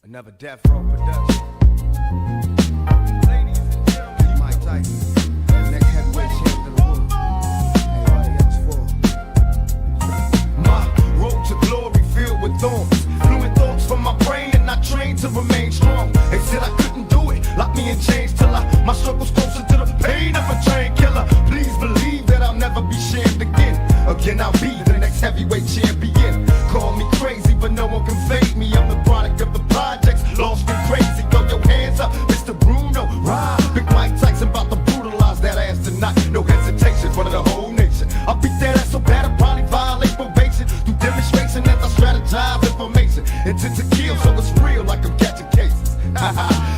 Another Death Row production. Ladies and gentlemen, Mike Tyson, the next heavyweight champion of the world. Everybody else for. My road to glory filled with thorns, fluid thoughts from my brain, and I trained to remain strong. They said I couldn't do it, locked me in chains till my struggle's closer to the pain of a train killer. Please believe that I'll never be shamed again. Again, I'll be the next heavyweight champion. Call me crazy, but no one can fade me. I'm the product of the projects, lost and crazy. Throw your hands up, Mr. Bruno. Ride, Big Mike Tyson about to brutalize that ass tonight. No hesitation in front of the whole nation. I'll beat that ass so bad I'll probably violate probation. Through demonstration as I strategize information. Intent to kill, so it's real like I'm catching cases.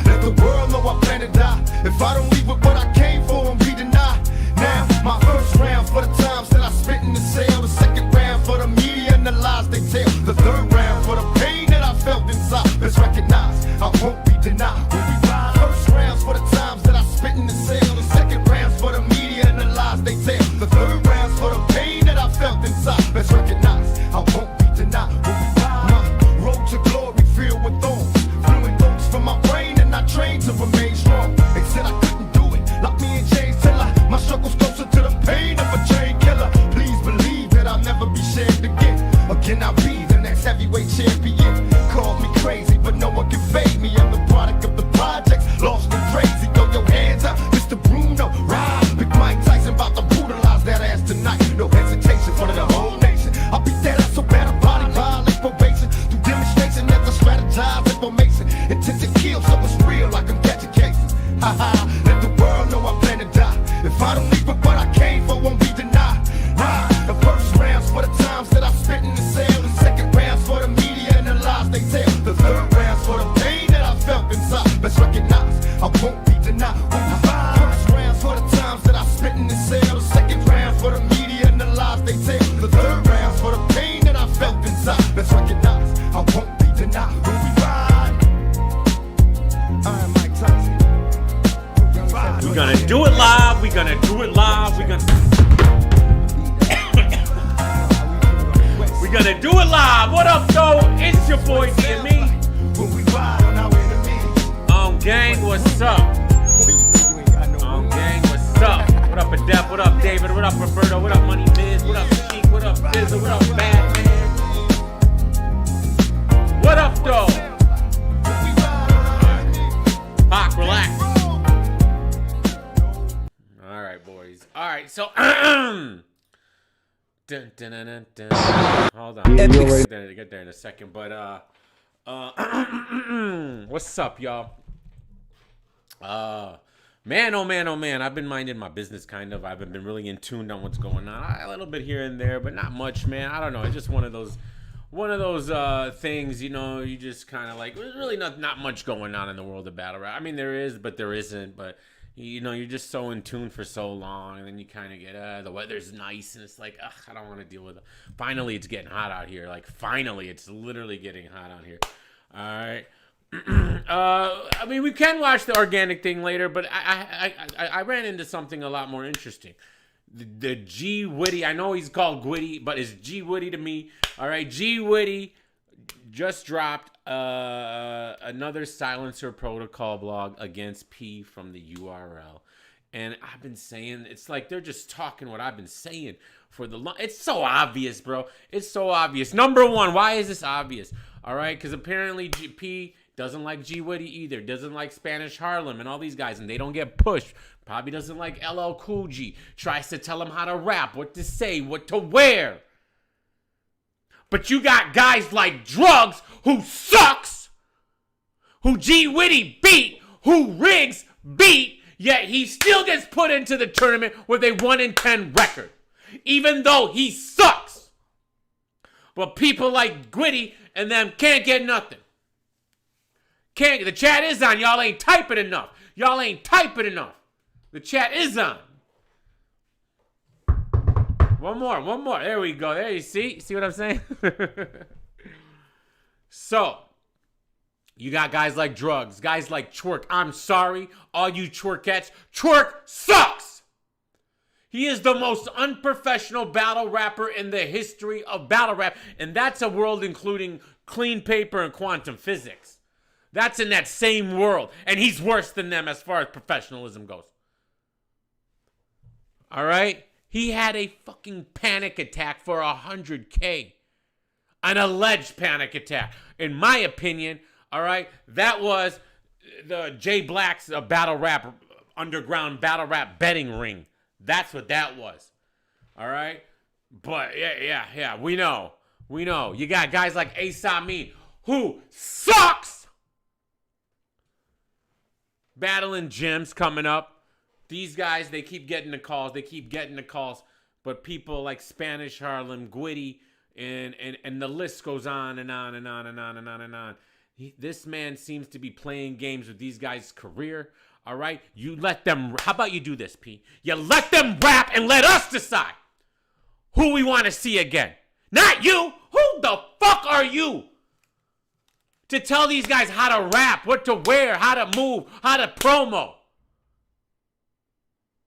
Let the world know I plan to die. If I don't leave with what I came for and be denied. Now, my first round for the times that I spent in the cell. The second round for the media and the lies they tell. The third round for the pain that I felt inside. Let's recognize I won't be denied when we ride. First rounds for the times that I spent in the cell. The second rounds for the media and the lies they tell. The third rounds for the pain that I felt inside. Let's recognize I won't be denied when we ride. My road to glory filled with thorns, fluid thoughts from my brain, and I trained to remain strong. They said I couldn't do it, locked me in chains till my struggle's closer to the pain of a chain killer. Please believe that I'll never be shamed again. Again, I'll be the next heavyweight champion. Call me crazy, but no one can fade me. I'm the product of the projects, lost and crazy. Throw your hands up, Mr. Bruno. Ride, Big Mike Tyson about to brutalize that ass tonight. No hesitation in front of the whole nation. I'll beat that ass so bad I'll body violate probation. Through demonstration as I strategize information. Intent to kill, so it's real like I'm catching cases. Let the world know I plan to die. If I don't leave with what I came for, won't be denied. Ride, the first rounds for the times that I spent in the cell. The second rounds for the media and the lies they tell. The third rounds for the pain that I felt inside. Let's recognize I won't be denied. First rounds for the times that I spent in the cell. The second rounds for the media and the lies they tell. The third rounds for the pain that I felt inside. Let's recognize I won't be denied when we ride. I'm Mike Tyson. We're gonna do it live. We're gonna do it live. We're gonna do it live. What up, though? It's your boy DME. Gang, what's up? Gang, what's up? What up, Adept? What up, David? What up, Roberto? What up, Money Miz? What up, Sheik? What up, Bizzle? What up, Batman? What up, though? Pac, relax. All right, boys. All right, so dun, dun, dun, dun, dun. Hold on. Get there in a second, but what's up, y'all? Man, oh man, oh man. I've been minding my business, kind of. I've been really in tune on what's going on. A little bit here and there, but not much, man. I don't know. It's just one of those things, you know. You just kind of like, there's really not much going on in the world of battle rap. I mean, there is, but there isn't. But you know, you're just so in tune for so long, and then you kind of get, the weather's nice, and it's like, ugh, I don't want to deal with it. Finally, it's getting hot out here. Like, finally, it's literally getting hot out here. All right. I mean, we can watch the organic thing later, but I ran into something a lot more interesting. The G Witty, I know he's called Gwitty, but it's G Witty to me. All right, G Witty just dropped another silencer protocol blog against P from the URL. And I've been saying, it's like they're just talking what I've been saying for the long. It's so obvious, bro. It's so obvious. Number one, why is this obvious? All right, because apparently P doesn't like G Witty either. Doesn't like Spanish Harlem and all these guys, and they don't get pushed. Probably doesn't like LL Cool G. Tries to tell him how to rap, what to say, what to wear. But you got guys like Drugs, who sucks, who G Witty beat, who Riggs beat, yet he still gets put into the tournament with a 1-10 record, even though he sucks. But people like Gwitty and them can't get nothing. The chat is on. Y'all ain't typing enough. Y'all ain't typing enough. The chat is on. One more. There we go. There you see. See what I'm saying? So, you got guys like Drugs, guys like Twerk. I'm sorry, all you Twerkettes. Twerk sucks. He is the most unprofessional battle rapper in the history of battle rap. And that's a world including clean paper and quantum physics. That's in that same world. And he's worse than them as far as professionalism goes. All right? He had a fucking panic attack for 100K. An alleged panic attack. In my opinion, all right, that was the Jay Black's battle rap, underground battle rap betting ring. That's what that was. All right? But yeah, we know. You got guys like Ace Amin, who sucks. Battling gyms coming up. These guys, they keep getting the calls. But people like Spanish Harlem, Gwitty, and the list goes on and on and on and on and on and on. This man seems to be playing games with these guys' career. All right? You let them, how about you do this, P? You let them rap and let us decide who we want to see again. Not you. Who the fuck are you to tell these guys how to rap, what to wear, how to move, how to promo?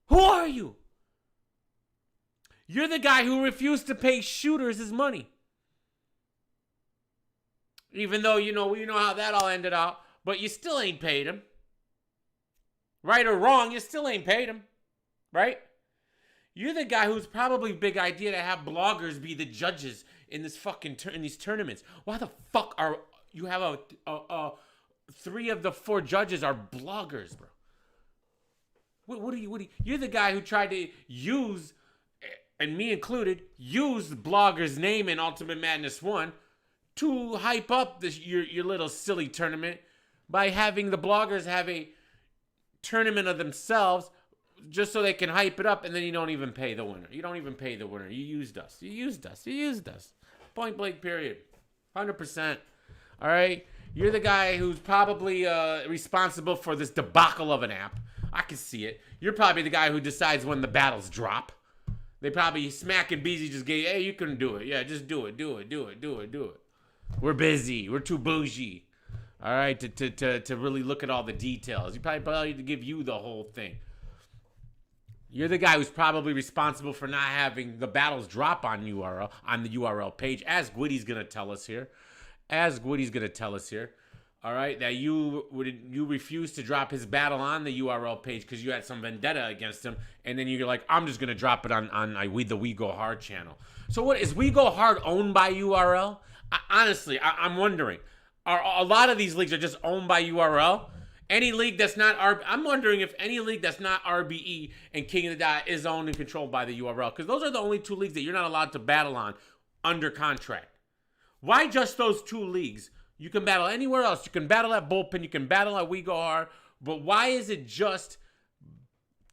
Who are you? You're the guy who refused to pay shooters his money. Even though, we know how that all ended out, but you still ain't paid him. Right or wrong, you still ain't paid him. Right? You're the guy who's probably big idea to have bloggers be the judges in this fucking in these tournaments. Why the fuck are you have 3 of the 4 judges are bloggers, bro? What are you? You're the guy who tried to use, and me included, use the blogger's name in Ultimate Madness 1 to hype up your little silly tournament by having the bloggers have a tournament of themselves just so they can hype it up, and then you don't even pay the winner. You used us. Point blank period. 100%. All right? You're the guy who's probably responsible for this debacle of an app. I can see it. You're probably the guy who decides when the battles drop. They probably, Smack and Beezy just gave, hey, you can do it. Yeah, just do it. We're busy. We're too bougie. All right, to really look at all the details. You probably to give you the whole thing. You're the guy who's probably responsible for not having the battles drop on the URL page, as Gwitty's gonna tell us here. All right, that you refused to drop his battle on the URL page because you had some vendetta against him, and then you're like, I'm just gonna drop it on the We Go Hard channel. So what is We Go Hard owned by URL? Honestly, I'm wondering. Are a lot of these leagues are just owned by URL? Any league that's not I'm wondering if any league that's not RBE and King of the Dot is owned and controlled by the URL, because those are the only 2 leagues that you're not allowed to battle on under contract. Why just those 2 leagues? You can battle anywhere else. You can battle at Bullpen. You can battle at We Go Hard. But why is it just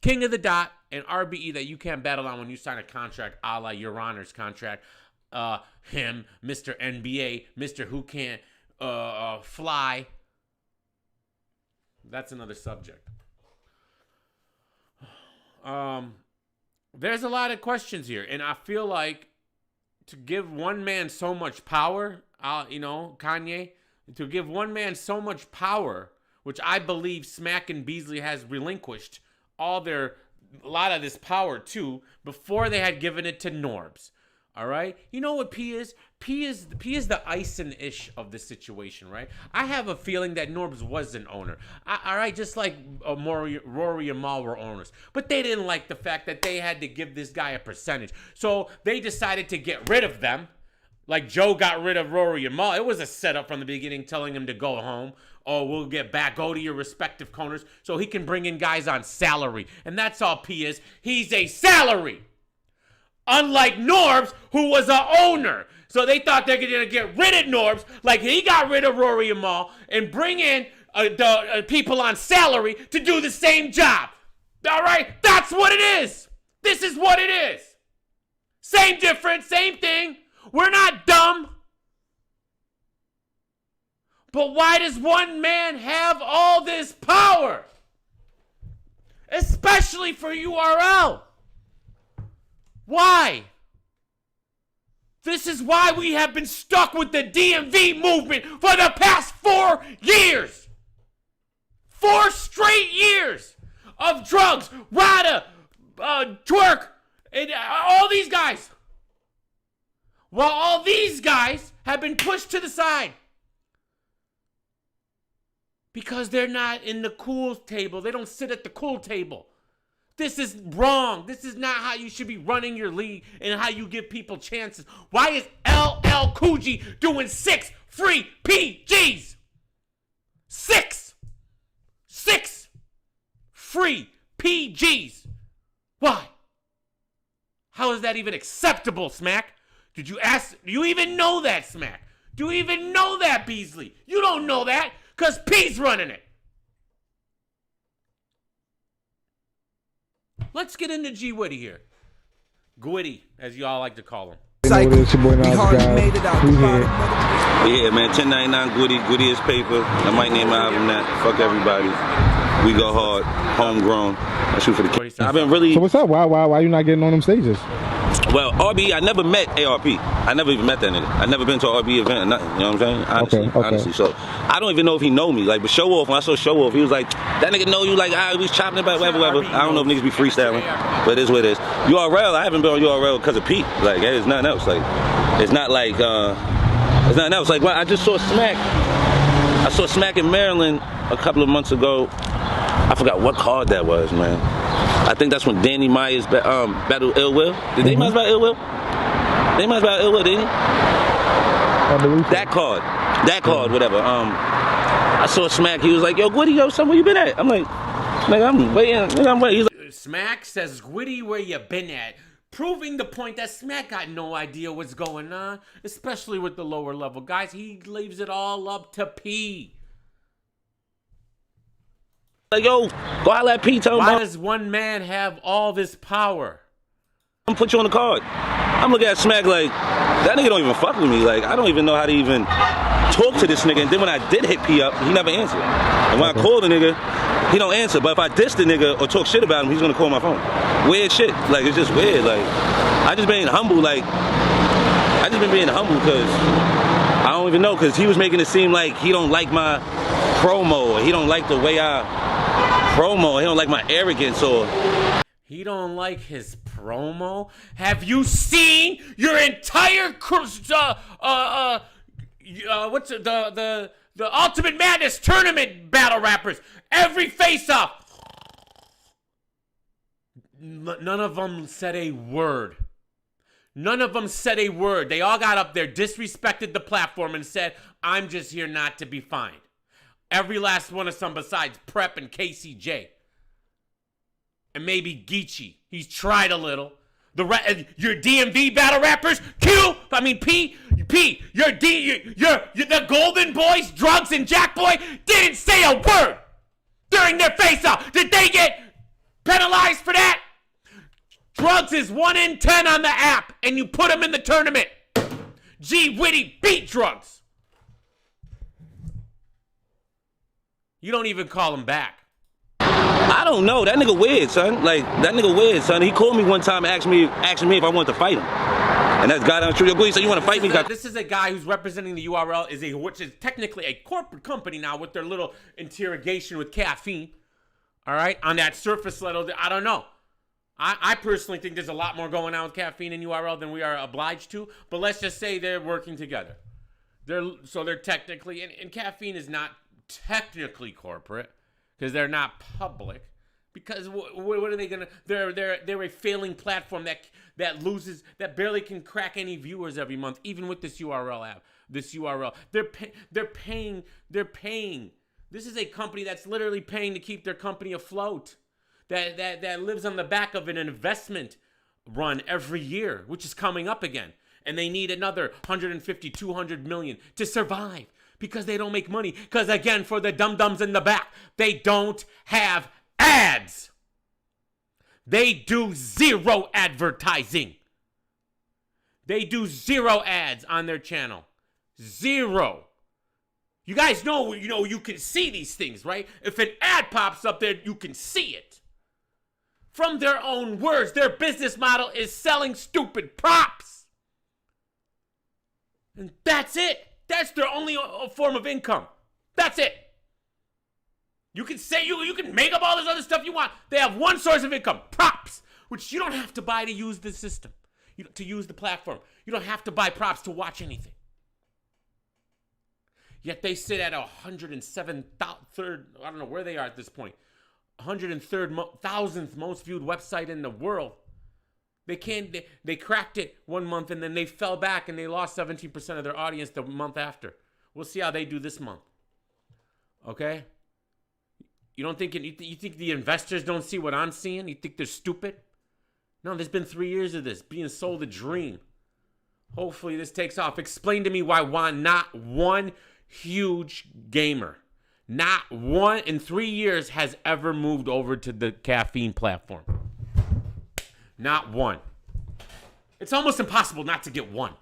King of the Dot and RBE that you can't battle on when you sign a contract a la Your Honor's contract? Him, Mr. NBA, Mr. Who Can't Fly. That's another subject. There's a lot of questions here. And I feel like to give one man so much power, Kanye, to give one man so much power, which I believe Smack and Beasley has relinquished a lot of this power to before they had given it to Norbes. All right? You know what P is? P is the Ison-ish of the situation, right? I have a feeling that Norbes was an owner. All right? Just like Rory and Mal were owners. But they didn't like the fact that they had to give this guy a percentage. So they decided to get rid of them. Like Joe got rid of Rory and Mal. It was a setup from the beginning telling him to go home. Oh, we'll get back. Go to your respective corners so he can bring in guys on salary. And that's all P is. He's a salary. Unlike Norbes, who was an owner. So they thought they were going to get rid of Norbes, like he got rid of Rory and Mal, and bring in the people on salary to do the same job. All right? That's what it is. This is what it is. Same difference, same thing. We're not dumb. But why does one man have all this power? Especially for URL. Why? This is why we have been stuck with the DMV movement for the past 4 years. 4 straight years of drugs, RADA, twerk, and all these guys. While all these guys have been pushed to the side. Because they're not in the cool table. They don't sit at the cool table. This is wrong. This is not how you should be running your league and how you give people chances. Why is LL Cool J doing 6 free PGs? 6 free PGs. Why? How is that even acceptable, Smack? Did you ask? Do you even know that, Smack? Do you even know that, Beasley? You don't know that because P's running it. Let's get into G Witty here. Gwitty, as you all like to call him. Like, we hardly made it out the bottom. Yeah, man, 1099 Gwitty is paper. I might name my album that. Fuck everybody. We go hard, homegrown. I shoot for the kids. I've been really. So what's up? Why you not getting on them stages? Well, RB, I never met ARP. I never even met that nigga. I never been to an RB event or nothing. You know what I'm saying? Honestly. So I don't even know if he know me. Like, but Show Off, when I saw Show Off, he was like, that nigga know you. Like, we was chopping it back, whatever. I don't know if niggas be freestyling, but it is what it is. URL, I haven't been on URL because of Pete. Like, there's nothing else. Like, it's not like, it's nothing else. Like, well, I just saw Smack. I saw Smack in Maryland a couple of months ago. I forgot what card that was, man. I think that's when Danny Myers battled Ill Will. Did Danny Myers battle Ill Will? Danny Myers battled Ill Will, didn't he? That card, whatever. I saw Smack. He was like, yo, Gwitty, yo, son, where you been at? I'm like, nigga, I'm waiting. He's like, Smack says, Gwitty, where you been at? Proving the point that Smack got no idea what's going on, especially with the lower level guys. He leaves it all up to P. like, yo, go holla at P. Why does one man have all this power? I'm put you on the card. I'm looking at Smack like, that nigga don't even fuck with me. Like, I don't even know how to even talk to this nigga. And then when I did hit P up, he never answered. And when I called the nigga, he don't answer. But if I diss the nigga or talk shit about him, he's gonna call my phone. Weird shit. Like, it's just weird. Like, I just being humble. Like, I just been being humble because I don't even know. Because he was making it seem like he don't like my promo, or he don't like the way I promo, he don't like my arrogance, or he don't like his promo. Have you seen your entire what's it, the Ultimate Madness tournament battle rappers? Every face-off, none of them said a word. None of them said a word. They all got up there, disrespected the platform, and said, I'm just here not to be fined. Every last one of some besides Prep and KCJ. And maybe Geechee. He's tried a little. Your DMV battle rappers, P, your the Golden Boys, Drugs and Jack Boy didn't say a word during their face-off. Did they get penalized for that? Drugs is 1 in 10 on the app, and you put him in the tournament. G Witty beat Drugs. You don't even call him back. I don't know. That nigga weird, son. Like, that nigga weird, son. He called me one time asking me if I wanted to fight him. And that's goddamn true. Yo, Gwitty, so you want to fight me? This is a guy who's representing the URL, which is technically a corporate company now with their little interrogation with caffeine. All right? On that surface level, I don't know. I personally think there's a lot more going on with caffeine and URL than we are obliged to. But let's just say they're working together. They're technically, and caffeine is not technically corporate because they're not public. Because what are they gonna? They're a failing platform that loses, that barely can crack any viewers every month, even with this URL app. This URL, they're paying. This is a company that's literally paying to keep their company afloat. That lives on the back of an investment run every year, which is coming up again, and they need another 150, 200 million to survive. Because they don't make money. Because, again, for the dum-dums in the back, they don't have ads. They do zero advertising. They do zero ads on their channel. Zero. You guys know, you can see these things, right? If an ad pops up there, you can see it. From their own words, their business model is selling stupid props. And that's it. That's their only form of income. That's it. You can say you can make up all this other stuff you want. They have one source of income, props, which you don't have to buy to use the system, to use the platform. You don't have to buy props to watch anything. Yet they sit at 107,000, I don't know where they are at this point, 103,000th most viewed website in the world. They cracked it one month and then they fell back and they lost 17% of their audience the month after. We'll see how they do this month. Okay? You think the investors don't see what I'm seeing? You think they're stupid? No, there's been 3 years of this being sold a dream. Hopefully this takes off. Explain to me why not one huge gamer, not one in 3 years has ever moved over to the caffeine platform. Not one. It's almost impossible not to get one.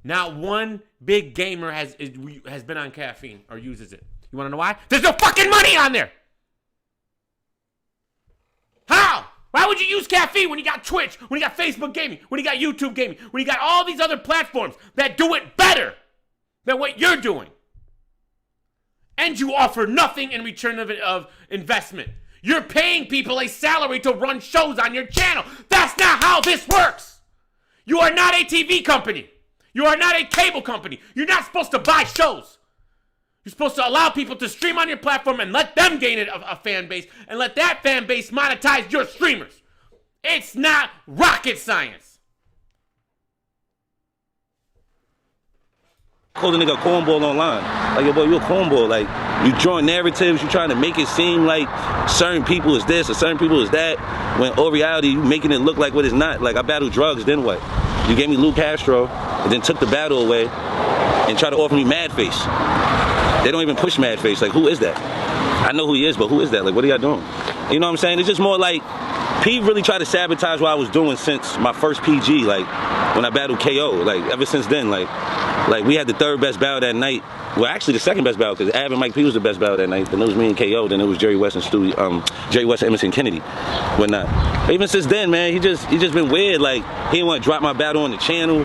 Not one big gamer has been on caffeine or uses it. You want to know why? There's no fucking money on there. How? Why would you use caffeine when you got Twitch, when you got Facebook gaming, when you got YouTube gaming, when you got all these other platforms that do it better than what you're doing? And you offer nothing in return of investment. You're paying people a salary to run shows on your channel. That's not how this works. You are not a TV company. You are not a cable company. You're not supposed to buy shows. You're supposed to allow people to stream on your platform and let them gain a fan base and let that fan base monetize your streamers. It's not rocket science. Call the nigga a cornball online. Like, yo, boy, you a cornball. Like, you drawing narratives, you trying to make it seem like certain people is this or certain people is that, when all reality, you making it look like what it's not. Like, I battled drugs, then what? You gave me Lou Castro, and then took the battle away, and tried to offer me Mad Face. They don't even push Mad Face. Like, who is that? I know who he is, but who is that? Like, what are y'all doing? You know what I'm saying? It's just more like, P really tried to sabotage what I was doing since my first PG, like, when I battled KO. Like, ever since then, like we had the third best battle that night. Well, actually the second best battle, because Ab and Mike P was the best battle that night. Then it was me and KO. Then it was Jerry West and Jerry West and Emerson Kennedy. Whatnot. But even since then, man, he just been weird. Like, he didn't want to drop my battle on the channel.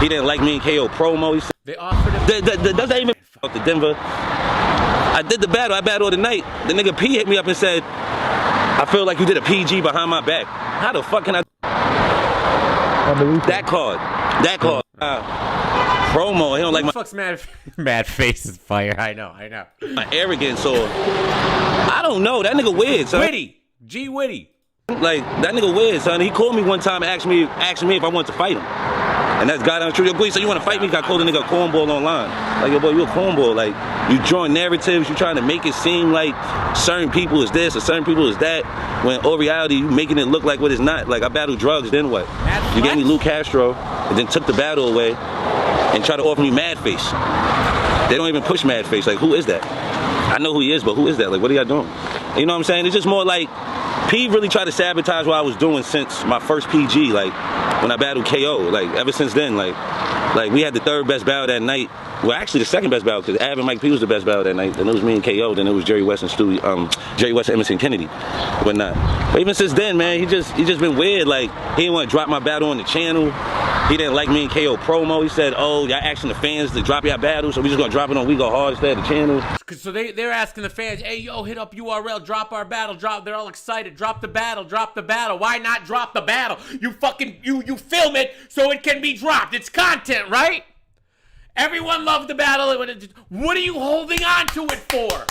He didn't like me and KO promo. He said, They offered him. does that even fuck the Denver? I did the battle. I battled the night. The nigga P hit me up and said, I feel like you did a PG behind my back. How the fuck can I? That card. Promo. He don't like my. Fuck's mad face is fire. I know. My arrogance, or I don't know. That nigga weird, son. G Witty. Like, that nigga weird, son. He called me one time and asked me if I wanted to fight him. And that's goddamn true. Yo, boy, so you want to fight me? I called the nigga a cornball online. Like, yo, boy, you a cornball. Like, you drawing narratives, you trying to make it seem like certain people is this or certain people is that, when all reality, you making it look like what it's not. Like, I battled drugs, then what? You gave me Lou Castro, and then took the battle away, and tried to offer me Mad Face. They don't even push Mad Face. Like, who is that? I know who he is, but who is that? Like, what are y'all doing? You know what I'm saying? It's just more like, P really tried to sabotage what I was doing since my first PG, like, when I battled KO. Like, ever since then, like we had the third best battle that night. Well, actually the second best battle, because Ab and Mike P was the best battle that night. Then it was me and KO. Then it was Jerry West and Jerry West and Emerson Kennedy. Whatnot. But even since then, man, he just been weird. Like, he didn't want to drop my battle on the channel. He didn't like me and KO promo. He said, oh, y'all asking the fans to drop your battle, so we just gonna drop it on We Go Hard instead of the channel. So they're asking the fans, hey, yo, hit up URL, drop our battle, they're all excited, drop the battle. Why not drop the battle? You fucking, you film it so it can be dropped. It's content, right? Everyone loved the battle. What are you holding on to it for?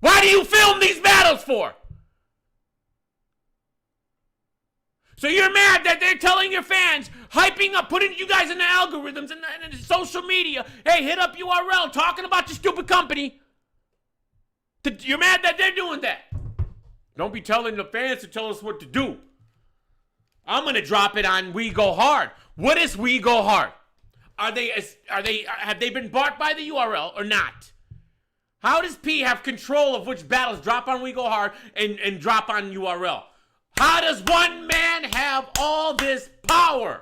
Why do you film these battles for? So you're mad that they're telling your fans, hyping up, putting you guys in the algorithms and social media, hey, hit up URL, talking about your stupid company. You're mad that they're doing that. Don't be telling the fans to tell us what to do. I'm going to drop it on We Go Hard. What is We Go Hard? Have they been bought by the URL or not? How does P have control of which battles drop on We Go Hard and drop on URL? How does one man have all this power?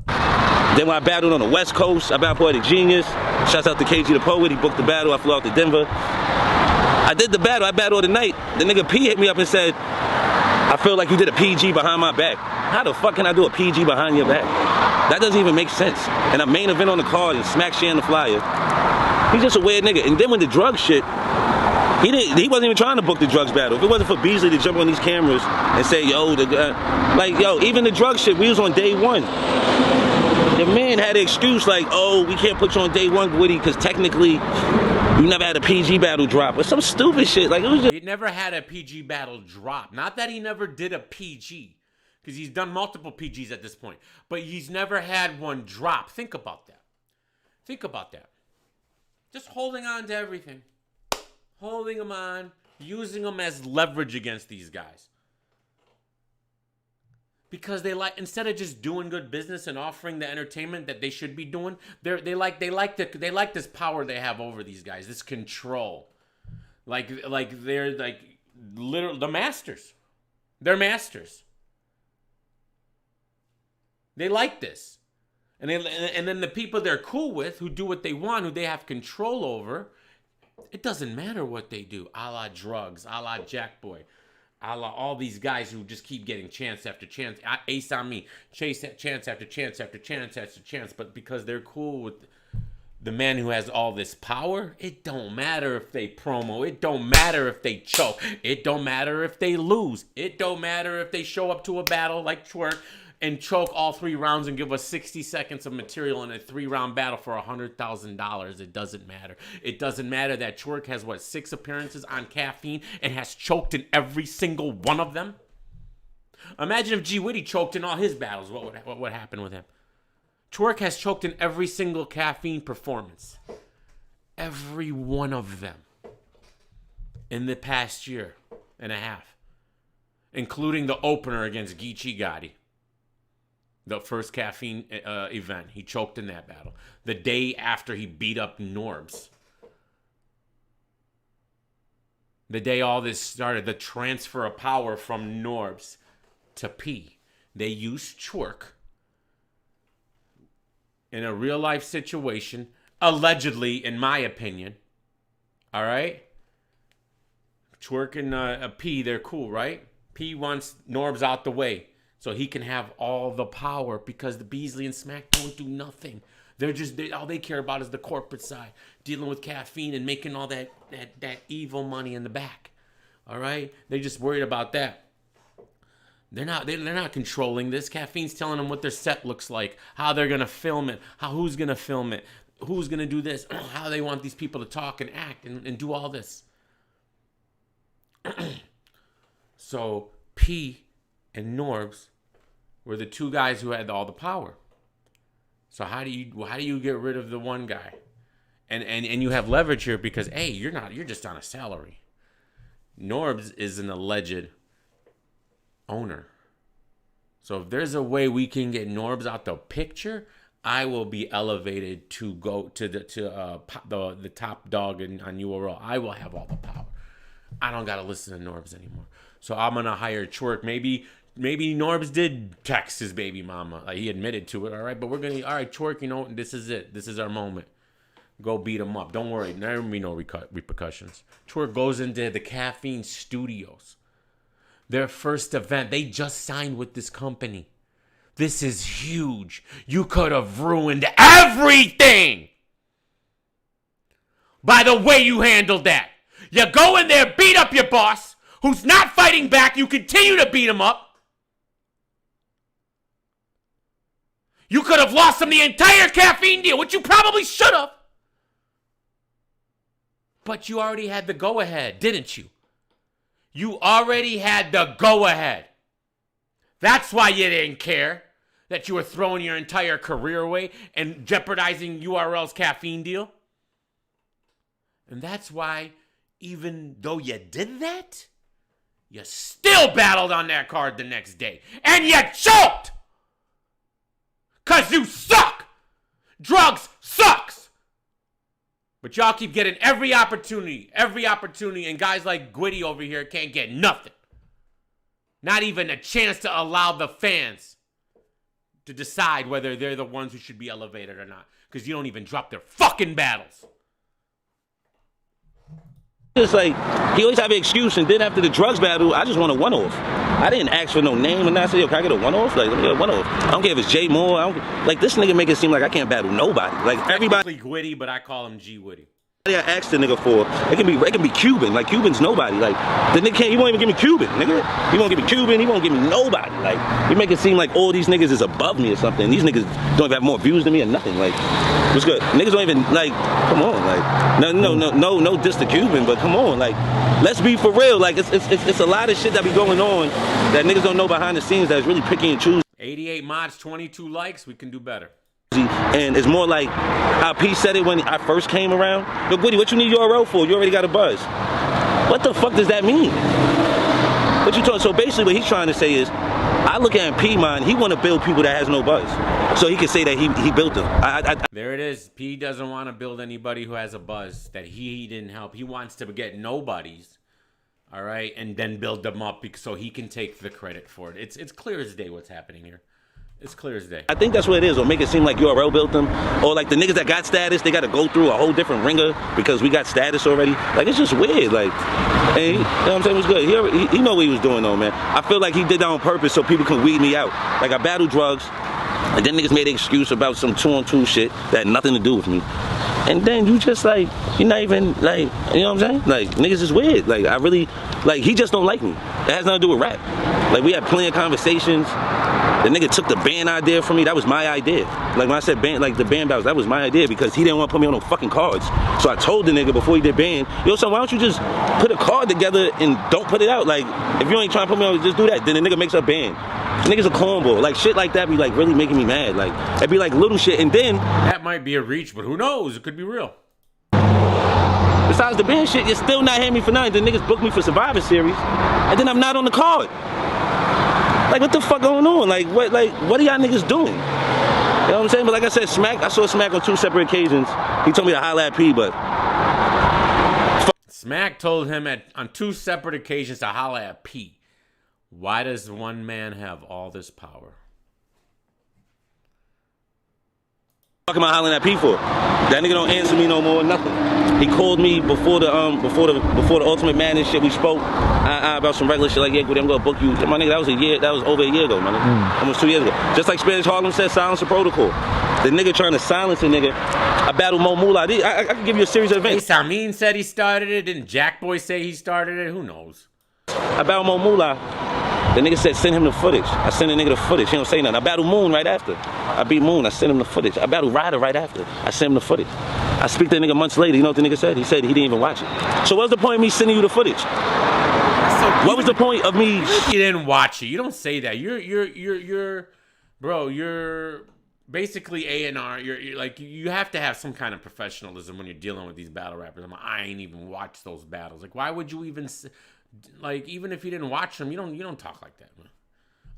Then when I battled on the West Coast, I battled Poetic Genius. Shouts out to KG the Poet. He booked the battle. I flew out to Denver. I did the battle. I battled the night. The nigga P hit me up and said, I feel like you did a PG behind my back. How the fuck can I do a PG behind your back? That doesn't even make sense. And a main event on the card and smack sharing the flyer. He's just a weird nigga. And then when the drug shit, he wasn't even trying to book the drugs battle. If it wasn't for Beasley to jump on these cameras and say, yo, Like, yo, even the drug shit, we was on day one. The man had an excuse like, oh, we can't put you on day one, Woody, because technically you never had a PG battle drop. Or some stupid shit. Like, it was just... He never had a PG battle drop. Not that he never did a PG, because he's done multiple PGs at this point. But he's never had one drop. Think about that. Think about that. Just holding on to everything. Holding them on. Using them as leverage against these guys. Because they like, instead of just doing good business and offering the entertainment that they should be doing, they like this power they have over these guys, this control. Like they're like literally the masters. They're masters. They like this. And then the people they're cool with, who do what they want, who they have control over, it doesn't matter what they do. A la drugs, a la Jack Boy. All these guys who just keep getting chance after chance, ace on me, chase chance after chance after chance after chance, but because they're cool with the man who has all this power, it don't matter if they promo, it don't matter if they choke, it don't matter if they lose, it don't matter if they show up to a battle like Twerk and choke all 3 rounds and give us 60 seconds of material in a 3-round battle for $100,000. It doesn't matter. It doesn't matter that Twerk has, 6 appearances on caffeine and has choked in every single one of them? Imagine if G. Witty choked in all his battles. What would happen with him? Twerk has choked in every single caffeine performance. Every one of them. In the past year and a half. Including the opener against Geechee Gotti. The first caffeine event. He choked in that battle. The day after he beat up Norbes. The day all this started. The transfer of power from Norbes to P. They used Twerk in a real life situation. Allegedly, in my opinion. Alright? Twerk and P, they're cool, right? P wants Norbes out the way. So he can have all the power because the Beasley and Smack don't do nothing. All they care about is the corporate side, dealing with caffeine and making all that evil money in the back. All right, they're just worried about that. They're not controlling this. Caffeine's telling them what their set looks like, how they're gonna film it, who's gonna film it, who's gonna do this, how they want these people to talk and act and do all this. So P and Norbes were the 2 guys who had all the power. So how do you get rid of the one guy? And you have leverage here because you're just on a salary. Norbes is an alleged owner. So if there's a way we can get Norbes out the picture, I will be elevated to go to the top dog on URL. I will have all the power. I don't gotta listen to Norbes anymore. So I'm gonna hire Twerk. Maybe Norbes did text his baby mama. Like, he admitted to it, all right? But all right, Twerk, this is it. This is our moment. Go beat him up. Don't worry. There will be no repercussions. Twerk goes into the Caffeine Studios. Their first event. They just signed with this company. This is huge. You could have ruined everything by the way you handled that. You go in there, beat up your boss, who's not fighting back. You continue to beat him up. You could have lost him the entire caffeine deal, which you probably should have. But you already had the go-ahead, didn't you? You already had the go-ahead. That's why you didn't care that you were throwing your entire career away and jeopardizing URL's caffeine deal. And that's why, even though you did that, you still battled on that card the next day. And you choked! 'Cause you suck! Drugs sucks! But y'all keep getting every opportunity, and guys like Gwitty over here can't get nothing. Not even a chance to allow the fans to decide whether they're the ones who should be elevated or not. Because you don't even drop their fucking battles. It's like, he always have an excuse, and then after the drugs battle, I just want a one-off. I didn't ask for no name, and I said, yo, can I get a one-off? Like, let me get a one-off. I don't care if it's Jay Moore. Like, this nigga make it seem like I can't battle nobody. Like, everybody. Technically Gwitty, but I call him G Witty. I asked the nigga for, it can be Cuban. Like, Cuban's nobody. Like, the nigga he won't even give me Cuban, nigga. He won't give me Cuban, he won't give me nobody. Like, he make it seem like all these niggas is above me or something. These niggas don't even have more views than me or nothing. Like, what's good? Niggas don't even, like, come on, like, no diss to Cuban, but come on, like, let's be for real. Like, it's a lot of shit that be going on that niggas don't know behind the scenes that's really picking and choosing. 88 mods, 22 likes, we can do better. And it's more like how P said it when I first came around. Yo, Woody, what you need URL for? You already got a buzz. What the fuck does that mean? What you talking? So basically what he's trying to say is, I look at P, man, he want to build people that has no buzz. So he can say that he built them. There it is. P doesn't want to build anybody who has a buzz that he didn't help. He wants to get nobodies, all right, and then build them up so he can take the credit for it. It's clear as day what's happening here. It's clear as day. I think that's what it is, or make it seem like URL built them, or like the niggas that got status, they got to go through a whole different ringer because we got status already. Like, it's just weird. Like, and he, you know what I'm saying? It was good. He know what he was doing though, man. I feel like he did that on purpose so people can weed me out. Like, I battled drugs, and then niggas made an excuse about some 2-on-2 shit that had nothing to do with me. And then you just like, you're not even like, you know what I'm saying? Like, niggas is weird. Like, I really, like, he just don't like me. It has nothing to do with rap. Like, we had plenty of conversations. The nigga took the band idea from me. That was my idea. Like, when I said band, like the band battles, that was my idea because he didn't want to put me on no fucking cards. So I told the nigga before he did band, yo, son, why don't you just put a card together and don't put it out? Like, if you ain't trying to put me on, just do that. Then the nigga makes a band. Niggas a cornball. Like, shit like that be like really making me mad. Like, it'd be like little shit. And then that might be a reach, but who knows? It could be real. Besides the band shit, you're still not hitting me for nothing. The niggas booked me for Survivor Series, and then I'm not on the card. Like, what the fuck going on? Like, what are y'all niggas doing? You know what I'm saying? But like I said, Smack, I saw Smack on 2 separate occasions. He told me to holla at P, but Smack told him on 2 separate occasions to holla at P. Why does one man have all this power? What am I hollering at P for? That nigga don't answer me no more, nothing. He called me before the Ultimate Madness shit. We spoke about some regular shit like, yeah, I'm gonna book you. My nigga, that was over a year ago, man. Almost 2 years ago. Just like Spanish Harlem said, silence the protocol. The nigga trying to silence a nigga. I battled Mo Moolah. I can give you a series of events. Hey, Samin said he started it. Didn't Jack Boy say he started it? Who knows? I battled Mo Moolah. The nigga said, send him the footage. I sent the nigga the footage. He don't say nothing. I battled Moon right after. I beat Moon. I sent him the footage. I battled Ryder right after. I sent him the footage. I speak to the nigga months later. You know what the nigga said? He said he didn't even watch it. So what's the point of me sending you the footage? What was the point of me? You didn't watch it. You don't say that. You're basically A&R. You're like, you have to have some kind of professionalism when you're dealing with these battle rappers. I ain't even watched those battles. Like, why would you even... Like, even if you didn't watch them, you don't talk like that, man.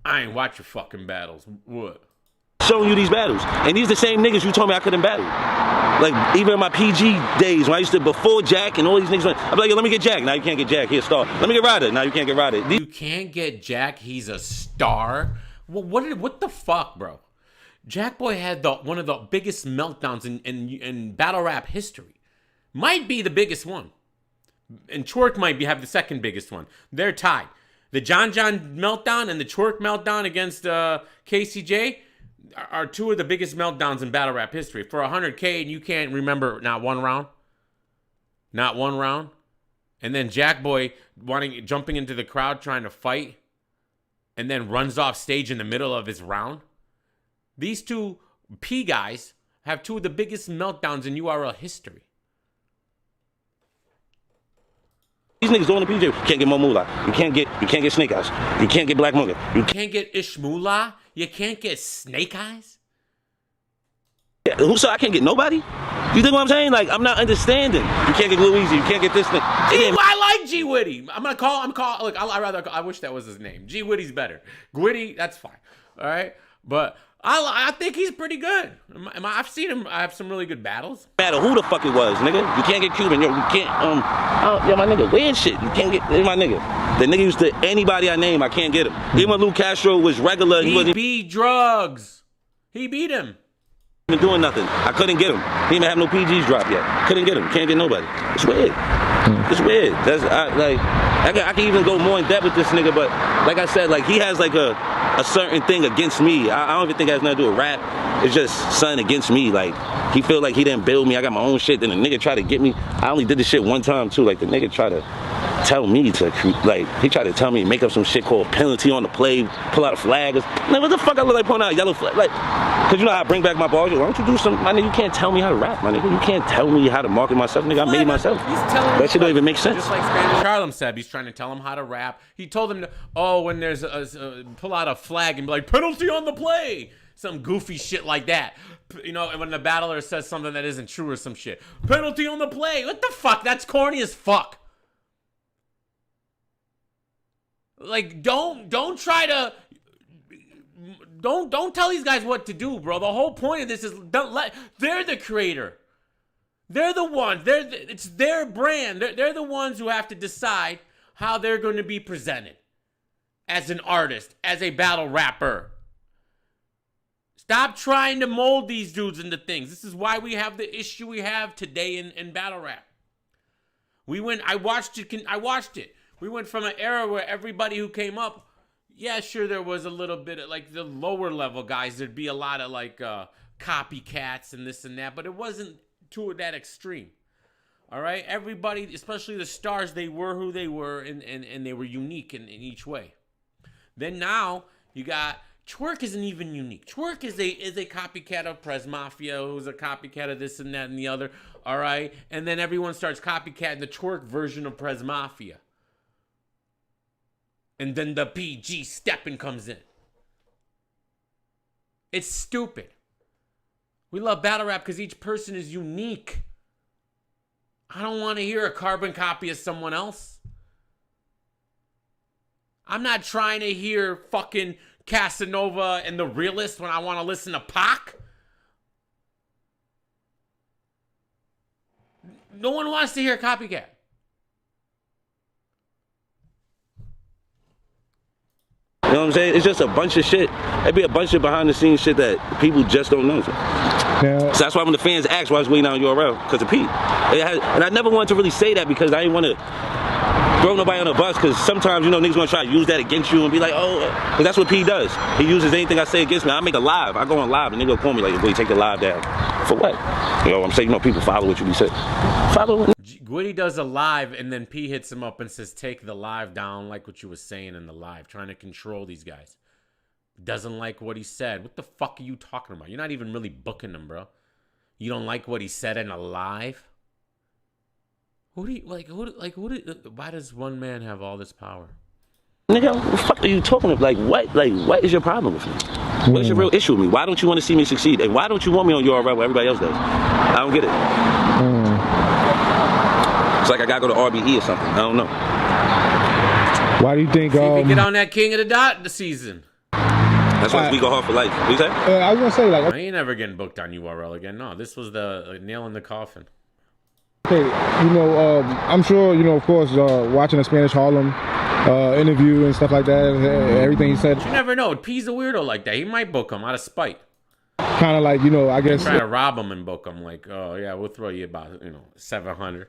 I ain't watch your fucking battles. What? Showing you these battles. And these the same niggas you told me I couldn't battle. Like, even in my PG days, when I used to, before Jack and all these niggas, I'd be like, yo, let me get Jack. Now you can't get Jack. He's a star. Let me get Ryder. Now you can't get Ryder. You can't get Jack. He's a star? Well, what the fuck, bro? Jack Boy had one of the biggest meltdowns in battle rap history. Might be the biggest one. And Twerk might have the second biggest one. They're tied. The John meltdown and the Twerk meltdown against KCJ are 2 of the biggest meltdowns in battle rap history. For 100K and you can't remember not one round. Not one round. And then Jack Boy jumping into the crowd trying to fight and then runs off stage in the middle of his round. These 2 P guys have 2 of the biggest meltdowns in URL history. These niggas doing the PJ. You can't get Mo Moolah. You can't get Snake Eyes. You can't get Black Mugger. You can't get Ish Moolah. You can't get Snake Eyes. Yeah, so I can't get nobody? You think what I'm saying? Like, I'm not understanding. You can't get Louise. You can't get this thing. I like G Witty. Look, I wish that was his name. G Witty's better. Gwitty, that's fine. All right, but I think he's pretty good. I've seen him. I have some really good battles. No matter who the fuck it was, nigga. You can't get Cuban. Yo, you can't. Yo, my nigga, weird shit. You can't get my nigga. The nigga used to anybody I name, I can't get him. Even when Lou Castro was regular, he wasn't beat drugs. He beat him. Even doing nothing. I couldn't get him. He didn't even have no PGs drop yet. Couldn't get him. Can't get nobody. It's weird. It's weird. I can even go more in depth with this nigga, but like I said, like he has like a certain thing against me. I don't even think it has nothing to do with rap. it's just something against me. Like, he feel like he didn't build me. I got my own shit. Then the nigga try to get me. I only did this shit one time too. Like, the nigga try to tell me to, like, he tried to tell me to make up some shit called penalty on the play, pull out a flag. Like, what the fuck I look like pulling out a yellow flag? Like, cause you know how I bring back my balls. Why don't you do something? My nigga, you can't tell me how to rap, my nigga. You can't tell me how to market myself, nigga. I made myself. That shit don't even make sense. Just like Spanish Harlem said, he's trying to tell him how to rap. He told him, when there's pull out a flag and be like, penalty on the play. Some goofy shit like that. You know, and when the battler says something that isn't true or some shit. Penalty on the play. What the fuck? That's corny as fuck. Like, don't try to... Don't tell these guys what to do, bro. The whole point of this is they're the creator. They're the ones. It's their brand. They're the ones who have to decide how they're going to be presented as an artist, as a battle rapper. Stop trying to mold these dudes into things. This is why we have the issue we have today in battle rap. I watched it. We went from an era where everybody who came up, yeah, sure, there was a little bit of, like, the lower level guys. There'd be a lot of, like, copycats and this and that, but it wasn't to that extreme. All right? Everybody, especially the stars, they were who they were, and they were unique in each way. Then now, you got... Twerk isn't even unique. Twerk is a copycat of Prez Mafia, who's a copycat of this and that and the other. All right? And then everyone starts copycatting the Twerk version of Prez Mafia. And then the PG stepping comes in. It's stupid. We love battle rap because each person is unique. I don't want to hear a carbon copy of someone else. I'm not trying to hear fucking Casanova and The Realist when I want to listen to Pac. No one wants to hear a copycat. You know what I'm saying? It's just a bunch of shit. It'd be a bunch of behind the scenes shit that people just don't know. Yeah. So that's why when the fans ask why I was waiting on URL, because of Pete. And I never wanted to really say that because I didn't want to throw nobody on the bus, because sometimes, you know, niggas gonna try to use that against you and be like, oh, because that's what P does. He uses anything I say against me. I make a live. I go on live and nigga will call me like, boy, take the live down. For what? You know what I'm saying? You know, people follow what you be saying. Follow. Gwitty does a live and then P hits him up and says, take the live down, like what you was saying in the live, trying to control these guys. Doesn't like what he said. What the fuck are you talking about? You're not even really booking him, bro. You don't like what he said in a live? Why does one man have all this power? Nigga, what the fuck are you talking about? Like, what is your problem with me? What's your real issue with me? Why don't you want to see me succeed? And why don't you want me on URL where everybody else does? I don't get it. It's like I gotta go to RBE or something. I don't know. Why do you think? See if we get on that King of the Dot this season. That's why we go hard for life. What you say? I was gonna say, like, I ain't never getting booked on URL again. No, this was the nail in the coffin. okay, you know, I'm sure, you know, of course, watching the Spanish Harlem interview and stuff like that, everything he said. But you never know. P's a weirdo like that. He might book him out of spite. Kind of like, you know, I guess. Try to rob him and book him. Like, oh yeah, we'll throw you about, you know, 700.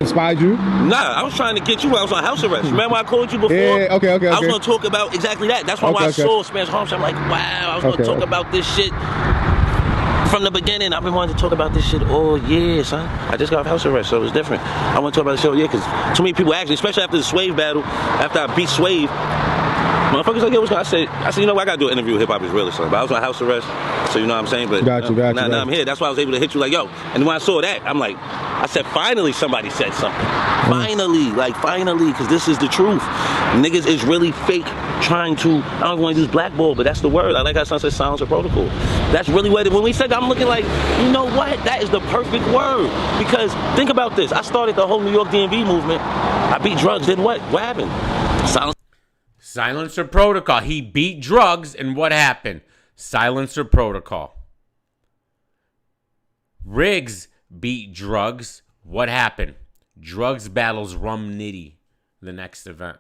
Inspired you? Nah, I was trying to get you. I was on house arrest. Remember I called you before? Yeah, okay. I was going to talk about exactly that. That's why when I saw Spanish Harlem, I'm like, wow, I was going to talk about this shit from the beginning. I've been wanting to talk about this shit all year, son. I just got house arrest, so it was different. I want to talk about the show, yeah, because too many people ask me, especially after the Swave battle, after I beat Swave. Motherfuckers like, yo, what's going on? I said, you know what, I got to do an interview with Hip Hop is Realist, son. But I was on house arrest, so you know what I'm saying? But Got you. Now I'm here. That's why I was able to hit you like, yo. And when I saw that, I'm like, I said, finally somebody said something. Finally, because this is the truth. Niggas is really fake trying to, I don't want to use blackball, but that's the word. I like how son said silence or protocol. That's really what, when we said that, I'm looking like, you know what? That is the perfect word. Because think about this. I started the whole New York DMV movement. I beat drugs, then what? What happened? Silence or protocol. He beat drugs, and what happened? Silence or protocol. Riggs beat drugs. What happened? Drugs battles Rum Nitty the next event.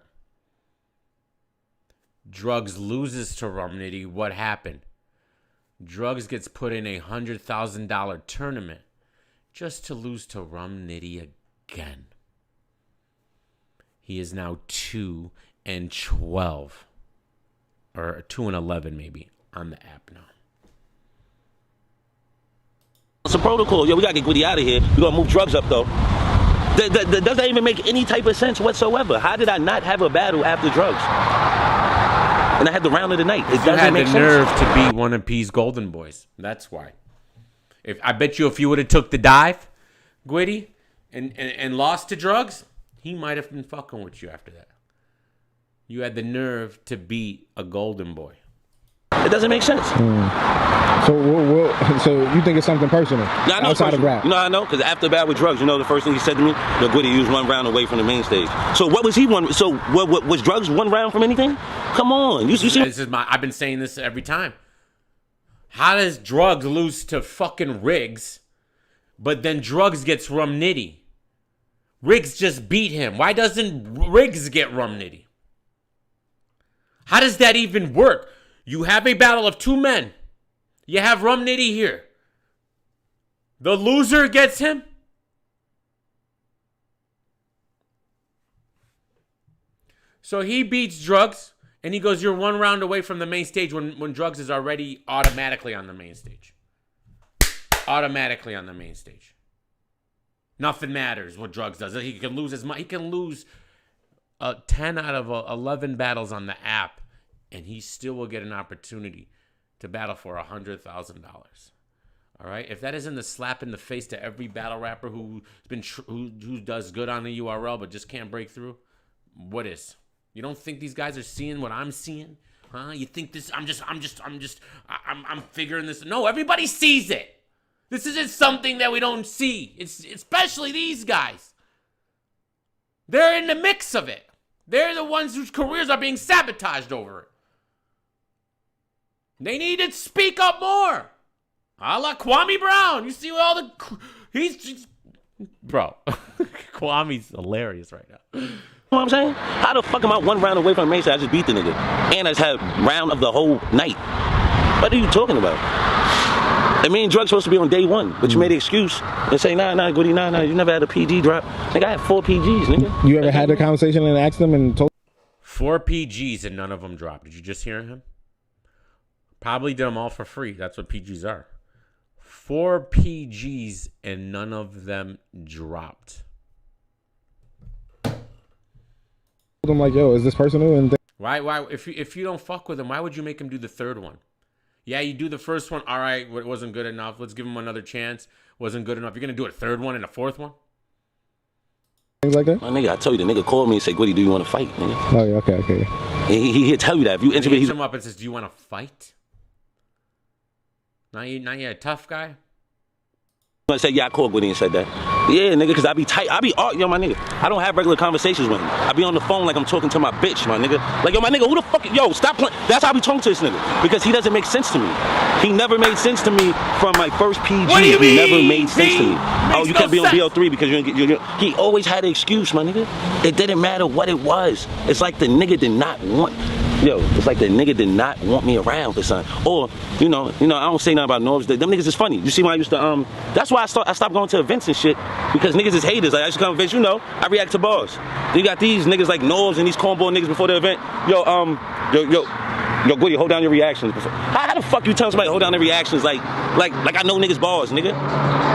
Drugs loses to Rum Nitty. What happened? Drugs gets put in a $100,000 tournament just to lose to Rum Nitty again. He is now 2-12, or 2-11 maybe on the app now. It's a protocol. Yo, we gotta get Gwitty out of here. We gonna move drugs up though. That doesn't even make any type of sense whatsoever. How did I not have a battle after drugs? And I had the round of the night. It doesn't make sense. You had the nerve to beat one of P's Golden Boys. That's why. I bet you if you would have took the dive, Gwitty, and lost to drugs, he might have been fucking with you after that. You had the nerve to beat a Golden Boy. It doesn't make sense. So you think it's something personal outside of rap? You know I know, because after the battle with drugs, you know the first thing he said to me, "Yo, Gwitty, you was 1 round away from the main stage." So what was he one? So what was drugs 1 round from anything? Come on, you see. I've been saying this every time. How does drugs lose to fucking Riggs, but then drugs gets Rum Nitty? Riggs just beat him. Why doesn't Riggs get Rum Nitty? How does that even work? You have a battle of 2 men. You have Rum Nitty here. The loser gets him? So he beats drugs, and he goes, you're 1 round away from the main stage when drugs is already automatically on the main stage. Automatically on the main stage. Nothing matters what drugs does. He can lose as much. He can lose 10 out of 11 battles on the app, and he still will get an opportunity to battle for $100,000. All right. If that isn't the slap in the face to every battle rapper who does good on the URL but just can't break through, what is? You don't think these guys are seeing what I'm seeing? Huh? You think this? I'm figuring this. No, everybody sees it. This isn't something that we don't see. It's especially these guys. They're in the mix of it. They're the ones whose careers are being sabotaged over it. They need to speak up more. A la Kwame Brown. You see all the... He's just... Bro. Kwame's hilarious right now. You know what I'm saying? How the fuck am I 1 round away from the main stage? I just beat the nigga. And I just had round of the whole night. What are you talking about? I mean, drugs supposed to be on day 1, but you made an excuse and say, nah, Gwitty, nah, you never had a PG drop. Nigga, I had 4 PGs, nigga. You ever had a conversation and asked them and told 4 PGs and none of them dropped. Did you just hear him? Probably did them all for free. That's what PGs are. 4 PGs and none of them dropped. them like, yo, is this personal? And why? If you don't fuck with him, why would you make him do the 3rd one? Yeah, you do the first one. All right, it wasn't good enough. Let's give him another chance. Wasn't good enough. You're gonna do a 3rd one and a 4th one? Things like that. My nigga, I told you, the nigga called me and said, "Gwitty, do you want to fight, nigga?" Oh yeah, okay. And he'll tell you that if you interview, he hits him up and says, "Do you want to fight?" Now you're a tough guy. I said, yeah, I called Gwitty and said that. Yeah, nigga, because I be tight. Yo, my nigga, I don't have regular conversations with him. I be on the phone like I'm talking to my bitch, my nigga. Like, yo, my nigga, who the fuck, yo, stop playing. That's how I be talking to this nigga. Because he doesn't make sense to me. He never made sense to me from my first PG. What do you mean? He never made sense to me. Makes You can't be on sense. BL3 because he always had an excuse, my nigga. It didn't matter what it was. It's like the nigga did not want... it's like the nigga did not want me around for something. Or, I don't say nothing about Norbes. Them niggas is funny. You see when I used to, that's why I stopped going to events and shit. Because niggas is haters. Like, I used to come to events, I react to bars. You got these niggas like Norbes and these cornball niggas before the event. Yo, Gwitty, hold down your reactions. How the fuck you tell somebody to hold down their reactions like I know niggas bars, nigga?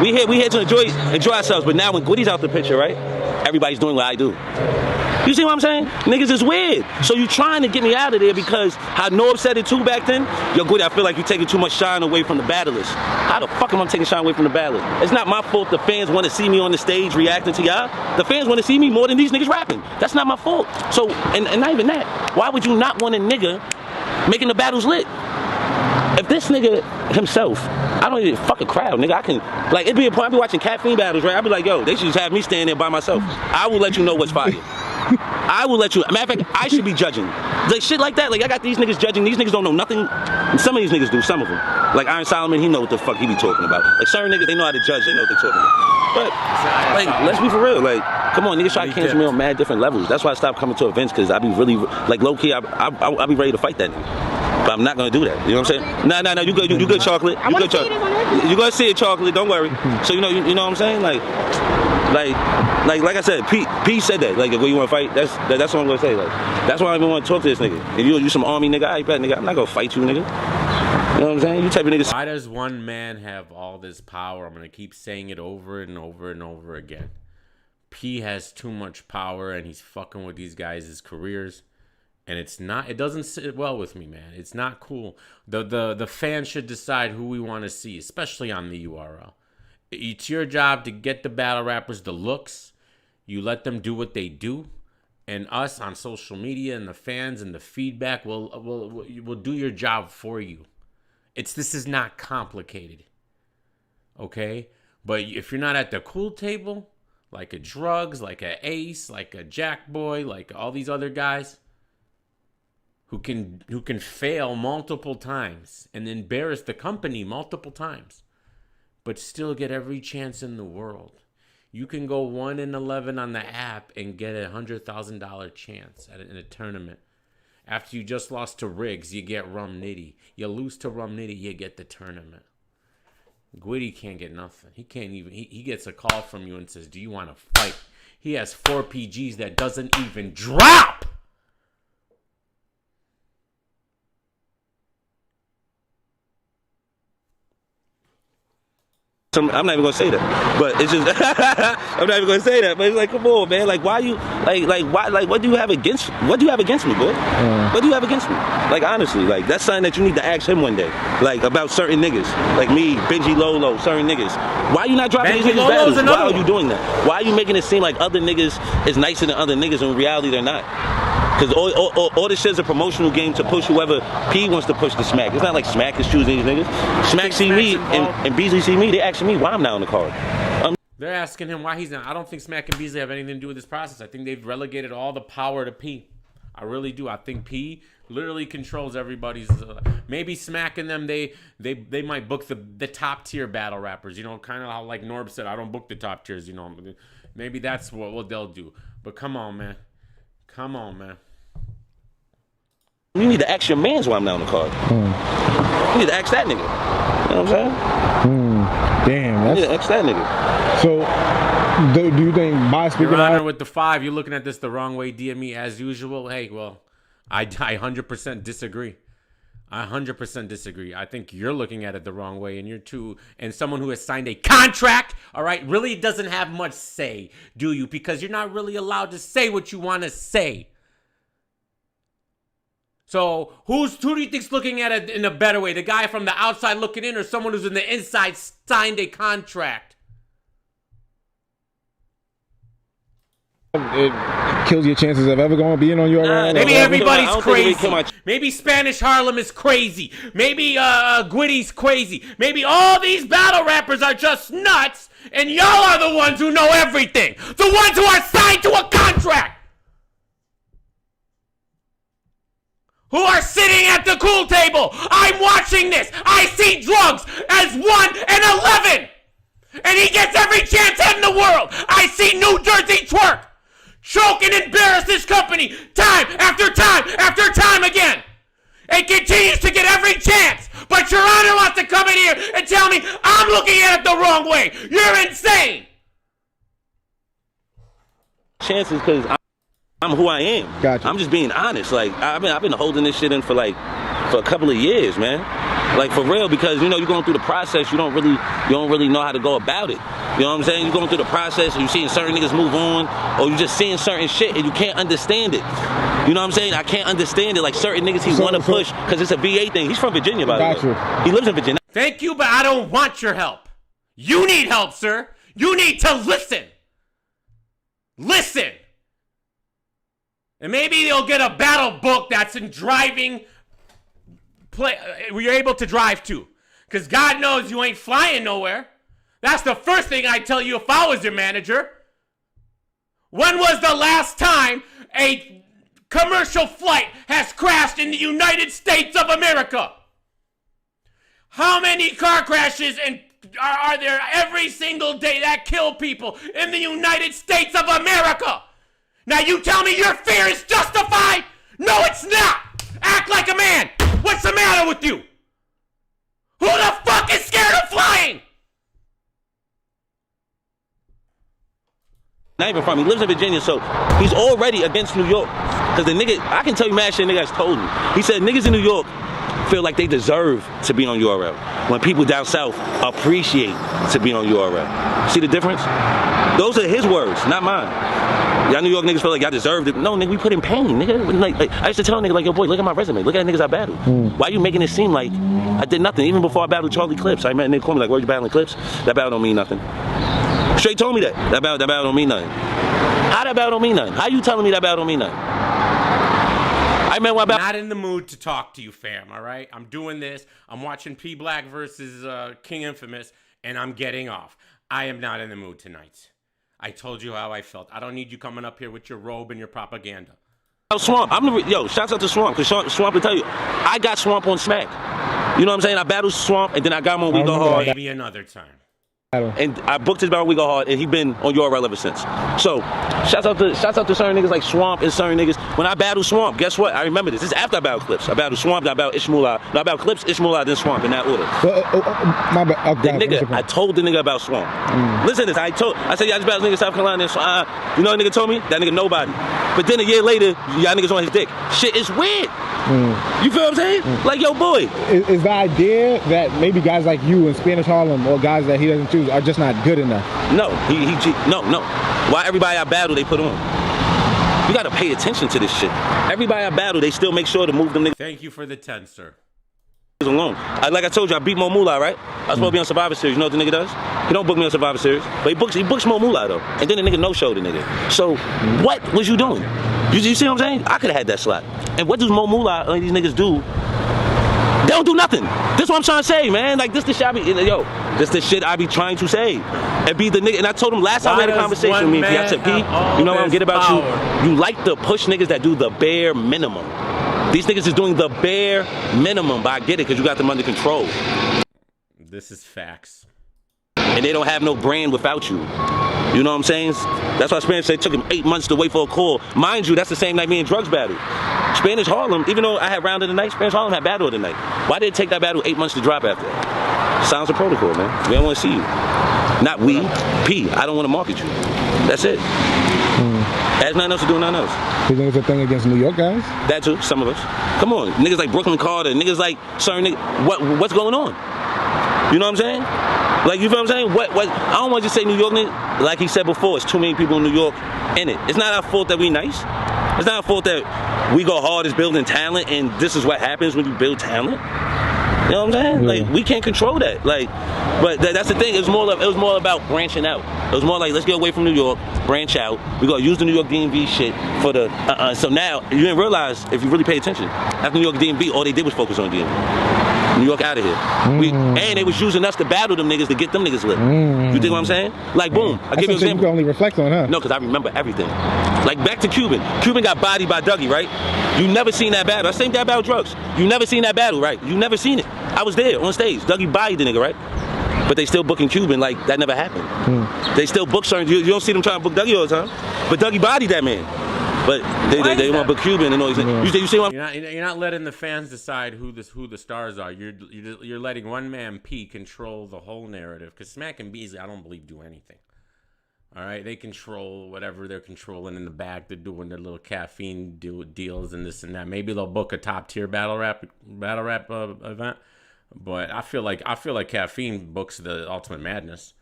We here to enjoy ourselves. But now when Gwitty's out the picture, right? Everybody's doing what I do. You see what I'm saying? Niggas is weird. So you trying to get me out of there because how Norbes said it too back then? Yo, Gwitty, I feel like you're taking too much shine away from the battlers. How the fuck am I taking shine away from the battlers? It's not my fault the fans want to see me on the stage reacting to y'all. The fans want to see me more than these niggas rapping. That's not my fault. So, and not even that. Why would you not want a nigga making the battles lit? If this nigga himself, I don't even fuck a crowd, nigga. I can, like, it'd be a point, I be watching Caffeine battles, right? I'd be like, yo, they should just have me stand there by myself. I will let you know what's fire. I will let you, matter of fact, I should be judging. Like, shit like that, like, I got these niggas judging. These niggas don't know nothing. And some of these niggas do, some of them. Like, Iron Solomon, he know what the fuck he be talking about. Like, certain niggas, they know how to judge, they know what they're talking about. But, like, let's be for real. Like, come on, niggas try to cancel me on mad different levels. That's why I stopped coming to events, because I be really, like, low-key, I be ready to fight that nidga. But I'm not gonna do that. You know what I'm saying? No, you good, Chocolate. You good, Chocolate. You gonna see it, Chocolate. Don't worry. So you know what I'm saying? Like I said, P said that. Like, if you want to fight, that's what I'm gonna say. Like, that's why I even want to talk to this nigga. If you some army nigga, I bet nigga, I'm not gonna fight you, nigga. You know what I'm saying? You type of niggas. Why does one man have all this power? I'm going to keep saying it over and over and over again. P has too much power and he's fucking with these guys' careers. And it doesn't sit well with me, man. It's not cool. The fans should decide who we want to see, especially on the URL. It's your job to get the battle rappers the looks. You let them do what they do. And us on social media and the fans and the feedback will do your job for you. This is not complicated. Okay? But if you're not at the cool table, like a Drugs, like a Ace, like a Jack Boy, like all these other guys who can fail multiple times and embarrass the company multiple times, but still get every chance in the world. You can go 1-11 on the app and get $100,000 chance in a tournament. After you just lost to Riggs, you get Rum Nitty. You lose to Rum Nitty, you get the tournament. Gwitty can't get nothing. He can't even. He gets a call from you and says, "Do you want to fight?" He has 4 PGs that doesn't even drop. I'm not even gonna say that, but it's just I'm not even gonna say that. But it's like, come on, man. Like, why you why what do you have against me, boy? What do you have against me? Like, honestly, like that's something that you need to ask him one day. Like about certain niggas, like me, Benji Lolo, certain niggas. Why you not dropping these niggas battles? Why are you doing that? Why are you making it seem like other niggas is nicer than other niggas when in reality they're not? Because all this shit is a promotional game to push whoever P wants to push the Smack. It's not like Smack is choosing these niggas. Smack see me and Beasley see me. They asking me why I'm not on the card. They're asking him why he's not. I don't think Smack and Beasley have anything to do with this process. I think they've relegated all the power to P. I really do. I think P literally controls everybody's. Maybe Smack and them, they might book the top tier battle rappers. You know, kind of how like Norbes said, I don't book the top tiers. You know, maybe that's what they'll do. But come on, man. Come on, man. You need to ask your mans why I'm not on the card. You need to ask that nigga. You know what I'm saying? Damn. You need to ask that nigga. So, do you think by speaking Your Honor, out, with the 5, you're looking at this the wrong way, DM as usual. Hey, well, I 100% disagree. I 100% disagree. I think you're looking at it the wrong way, and you're too. And someone who has signed a contract, all right, really doesn't have much say, do you? Because you're not really allowed to say what you want to say. So who do you think's looking at it in a better way? The guy from the outside looking in, or someone who's in the inside signed a contract? it kills your chances of ever being on URL? Maybe everybody's crazy. Maybe Spanish Harlem is crazy. Maybe Gwitty's crazy. Maybe all these battle rappers are just nuts, and y'all are the ones who know everything. The ones who are signed to a contract. Who are sitting at the cool table. I'm watching this. I see Drugs as 1-11. And he gets every chance in the world. I see New Jersey Twerk choke and embarrass this company time after time after time again. And continues to get every chance. But Your Honor wants to come in here and tell me I'm looking at it the wrong way. You're insane. Chances because I'm who I am. Gotcha. I'm just being honest. Like I've been holding this shit in for a couple of years, man. Like for real, because you know you're going through the process, you don't really know how to go about it. You know what I'm saying? You're going through the process, and you're seeing certain niggas move on, or you're just seeing certain shit and you can't understand it. You know what I'm saying? I can't understand it. Like certain niggas he want to push because it's a VA thing. He's from Virginia, by the way. He lives in Virginia. Thank you, but I don't want your help. You need help, sir. You need to listen. Listen. And maybe you'll get a battle book that's in driving play you're able to drive to. Because God knows you ain't flying nowhere. That's the first thing I'd tell you if I was your manager. When was the last time a commercial flight has crashed in the United States of America? How many car crashes are there every single day that kill people in the United States of America? Now you tell me your fear is justified? No, it's not. Act like a man. What's the matter with you? Who the fuck is scared of flying? Not even from. He lives in Virginia, so he's already against New York. Because the nigga, I can tell you mad shit nigga has told me. He said niggas in New York feel like they deserve to be on URL. When people down south appreciate to be on URL. See the difference? Those are his words, not mine. Y'all New York niggas feel like y'all deserved it. No, nigga, we put in pain, nigga. Like I used to tell a nigga, like, yo, boy, look at my resume. Look at the niggas I battled. Why you making it seem like I did nothing? Even before I battled Charlie Clips, I met a nigga call me like, where you battling Clips? That battle don't mean nothing. Straight told me that. That battle don't mean nothing. How that battle don't mean nothing? How you telling me that battle don't mean nothing? I meant what Not in the mood to talk to you, fam, all right? I'm doing this. I'm watching P Black versus King Infamous, and I'm getting off. I am not in the mood tonight. I told you how I felt. I don't need you coming up here with your robe and your propaganda. Swamp, yo, shouts out to Swamp, because Swamp will tell you, I got Swamp on Smack. You know what I'm saying? I battled Swamp, and then I got him on We Go Hard. Maybe another time. And I booked his battle We Go Hard, and he been on URL ever since. So, shouts out to certain niggas like Swamp and certain niggas. When I battled Swamp, guess what? I remember this. This is after I battled Clips. I battled Swamp, then I battled Ishmael. No, I battled Clips, Ishmael, then Swamp, in that order. My bad. The nigga, I told the nigga about Swamp. Listen to this. I said, y'all just battled nigga South Carolina. You know what nigga told me? That nigga nobody. But then a year later, y'all niggas on his dick. Shit is weird. You feel what I'm saying? Like, yo, boy. Is the idea that maybe guys like you in Spanish Harlem or guys that he doesn't choose are just not good enough? No, no. Why everybody I battle they put on? You gotta pay attention to this shit. Everybody I battle, they still make sure to move them niggas. Thank you for the 10, sir. Alone. Like I told you, I beat Mo Moolah, right? I was supposed to be on Survivor Series. You know what the nigga does? He don't book me on Survivor Series, but he books Mo Moolah though. And then the nigga no-showed the nigga. So what was you doing? You see what I'm saying? I could have had that slot. And what does Mo Moolah and these niggas do? They don't do nothing. This what I'm trying to say, man. Like this the shit this the shit I be trying to say. And be the nigga. And I told him last time we had a conversation with me, I said, P, you know what I'm get about you? You like to push niggas that do the bare minimum. These niggas is doing the bare minimum, but I get it because you got them under control. This is facts. And they don't have no brand without you. You know what I'm saying? That's why Spanish said it took him 8 months to wait for a call. Mind you, that's the same night me and Drugs battled. Spanish Harlem, even though I had round of the night, Spanish Harlem had battle of the night. Why did it take that battle 8 months to drop after that? Sounds of protocol, man. We don't want to see you. Not we, P. I don't want to market you. That's it. Has nothing else to do with nothing else. You think it's a thing against New York guys? That too, some of us. Come on, niggas like Brooklyn Carter, niggas like certain niggas. What's going on? You know what I'm saying? Like, you feel what I'm saying? What? I don't want to just say New York niggas. Like he said before, it's too many people in New York in it. It's not our fault that we nice. It's not our fault that we go hard as building talent, and this is what happens when you build talent. You know what I'm saying? Like, we can't control that. Like, but that's the thing. It was more about branching out. It was more like, let's get away from New York, branch out. We gonna use the New York DMV shit for the. So now you didn't realize, if you really pay attention, after New York DMV, all they did was focus on DMV. New York out of here. And they was using us to battle them niggas to get them niggas lit. You dig what I'm saying? Like, boom. I'll give you an example. You can only reflect on, huh? No, because I remember everything. Like, back to Cuban. Cuban got bodied by Dougie, right? You never seen that battle. That's the same thing about Drugs. You never seen that battle, right? You never seen it. I was there on stage. Dougie bodied the nigga, right? But they still booking Cuban like that never happened. They still book certain. You don't see them trying to book Dougie all the time. But Dougie bodied that man. But they want to book Cuban and all these things. You see what you're not letting the fans decide who the stars are. You're letting one man P control the whole narrative. Because Smack and Beasley, I don't believe, do anything. All right, they control whatever they're controlling in the back. They're doing their little caffeine deals and this and that. Maybe they'll book a top tier battle rap event. But I feel like Caffeine books the Ultimate Madness.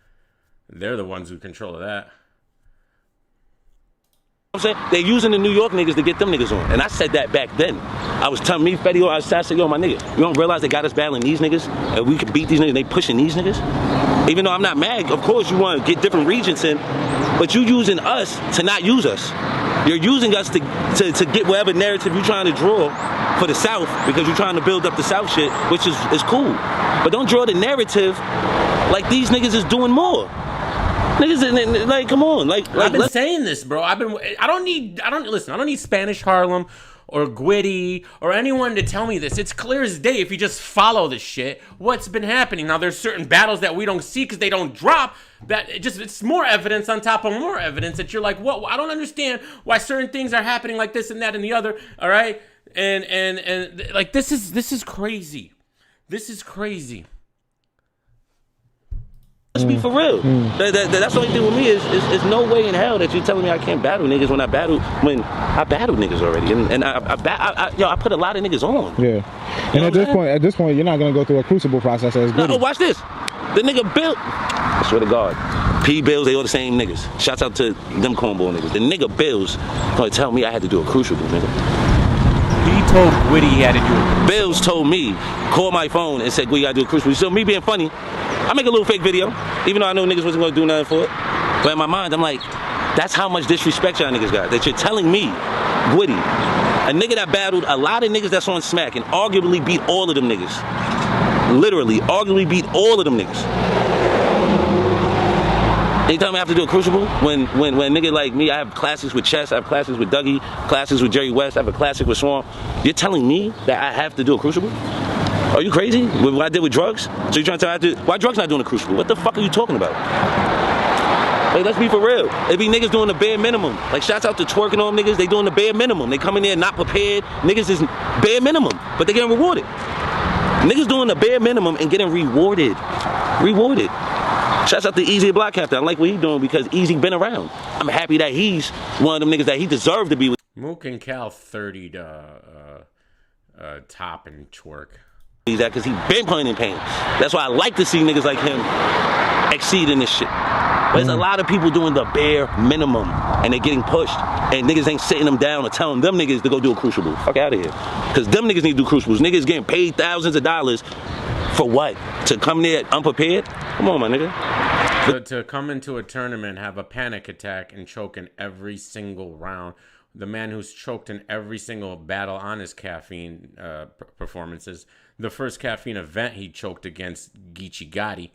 They're the ones who control that. I'm saying? They're using the New York niggas to get them niggas on. And I said that back then. I was telling me, Fetty, I said, yo, my nigga, you don't realize they got us battling these niggas? And we can beat these niggas, they pushing these niggas? Even though I'm not mad, of course you want to get different regions in, but you using us to not use us. You're using us to get whatever narrative you're trying to draw for the South, because you're trying to build up the South shit, which is cool. But don't draw the narrative like these niggas is doing more. Niggas, like, come on, like I've been saying this, bro. I don't need Spanish Harlem or Gwitty or anyone to tell me this. It's clear as day if you just follow this shit, what's been happening. Now, there's certain battles that we don't see because they don't drop. It's more evidence on top of more evidence that you're like, what? I don't understand why certain things are happening like this and that and the other. All right, and like this is crazy. This is crazy. let's be for real. That's the only thing with me is no way in hell that you're telling me I can't battle niggas when I battled niggas already, and I put a lot of niggas on. Yeah. And at this point, you're not gonna go through a crucible process as good. No, watch this. The nigga Bill, I swear to God, P Bills, they all the same niggas. Shouts out to them cornball niggas. The nigga Bills gonna tell me I had to do a crucible, nigga. He told Gwitty he had to do it. Bills told me, call my phone and said, "Gwitty, you gotta do a crucible." So me being funny, I make a little fake video, even though I know niggas wasn't gonna do nothing for it. But in my mind, I'm like, that's how much disrespect y'all niggas got. That you're telling me, Gwitty, a nigga that battled a lot of niggas that's on smack and arguably beat all of them niggas. Literally, arguably beat all of them niggas. They tell me I have to do a crucible when a nigga like me, I have classics with Chess, I have classics with Dougie, classics with Jerry West, I have a classic with Swamp. You're telling me that I have to do a crucible? Are you crazy? With what I did with drugs? So you're trying to tell me why drugs not doing a crucible? What the fuck are you talking about? Like, let's be for real. It be niggas doing the bare minimum. Like, shouts out to twerking on niggas, they doing the bare minimum. They come in there not prepared. Niggas is bare minimum, but they getting rewarded. Niggas doing the bare minimum and getting rewarded. Rewarded. Shouts out to Easy Block Captain. I like what he's doing because Easy been around. I'm happy that he's one of them niggas that he deserved to be with. Mook and Cal 30'd top and twerk. He's that because he been playing in pain. That's why I like to see niggas like him exceeding this shit. But there's a lot of people doing the bare minimum and they're getting pushed. And niggas ain't sitting them down or telling them niggas to go do a crucible. Fuck out of here. Because them niggas need to do crucibles. Niggas getting paid thousands of dollars for what? To come there unprepared? Come on, my nigga. To come into a tournament, have a panic attack, and choke in every single round. The man who's choked in every single battle on his caffeine performances. The first caffeine event, he choked against Geechee Gotti.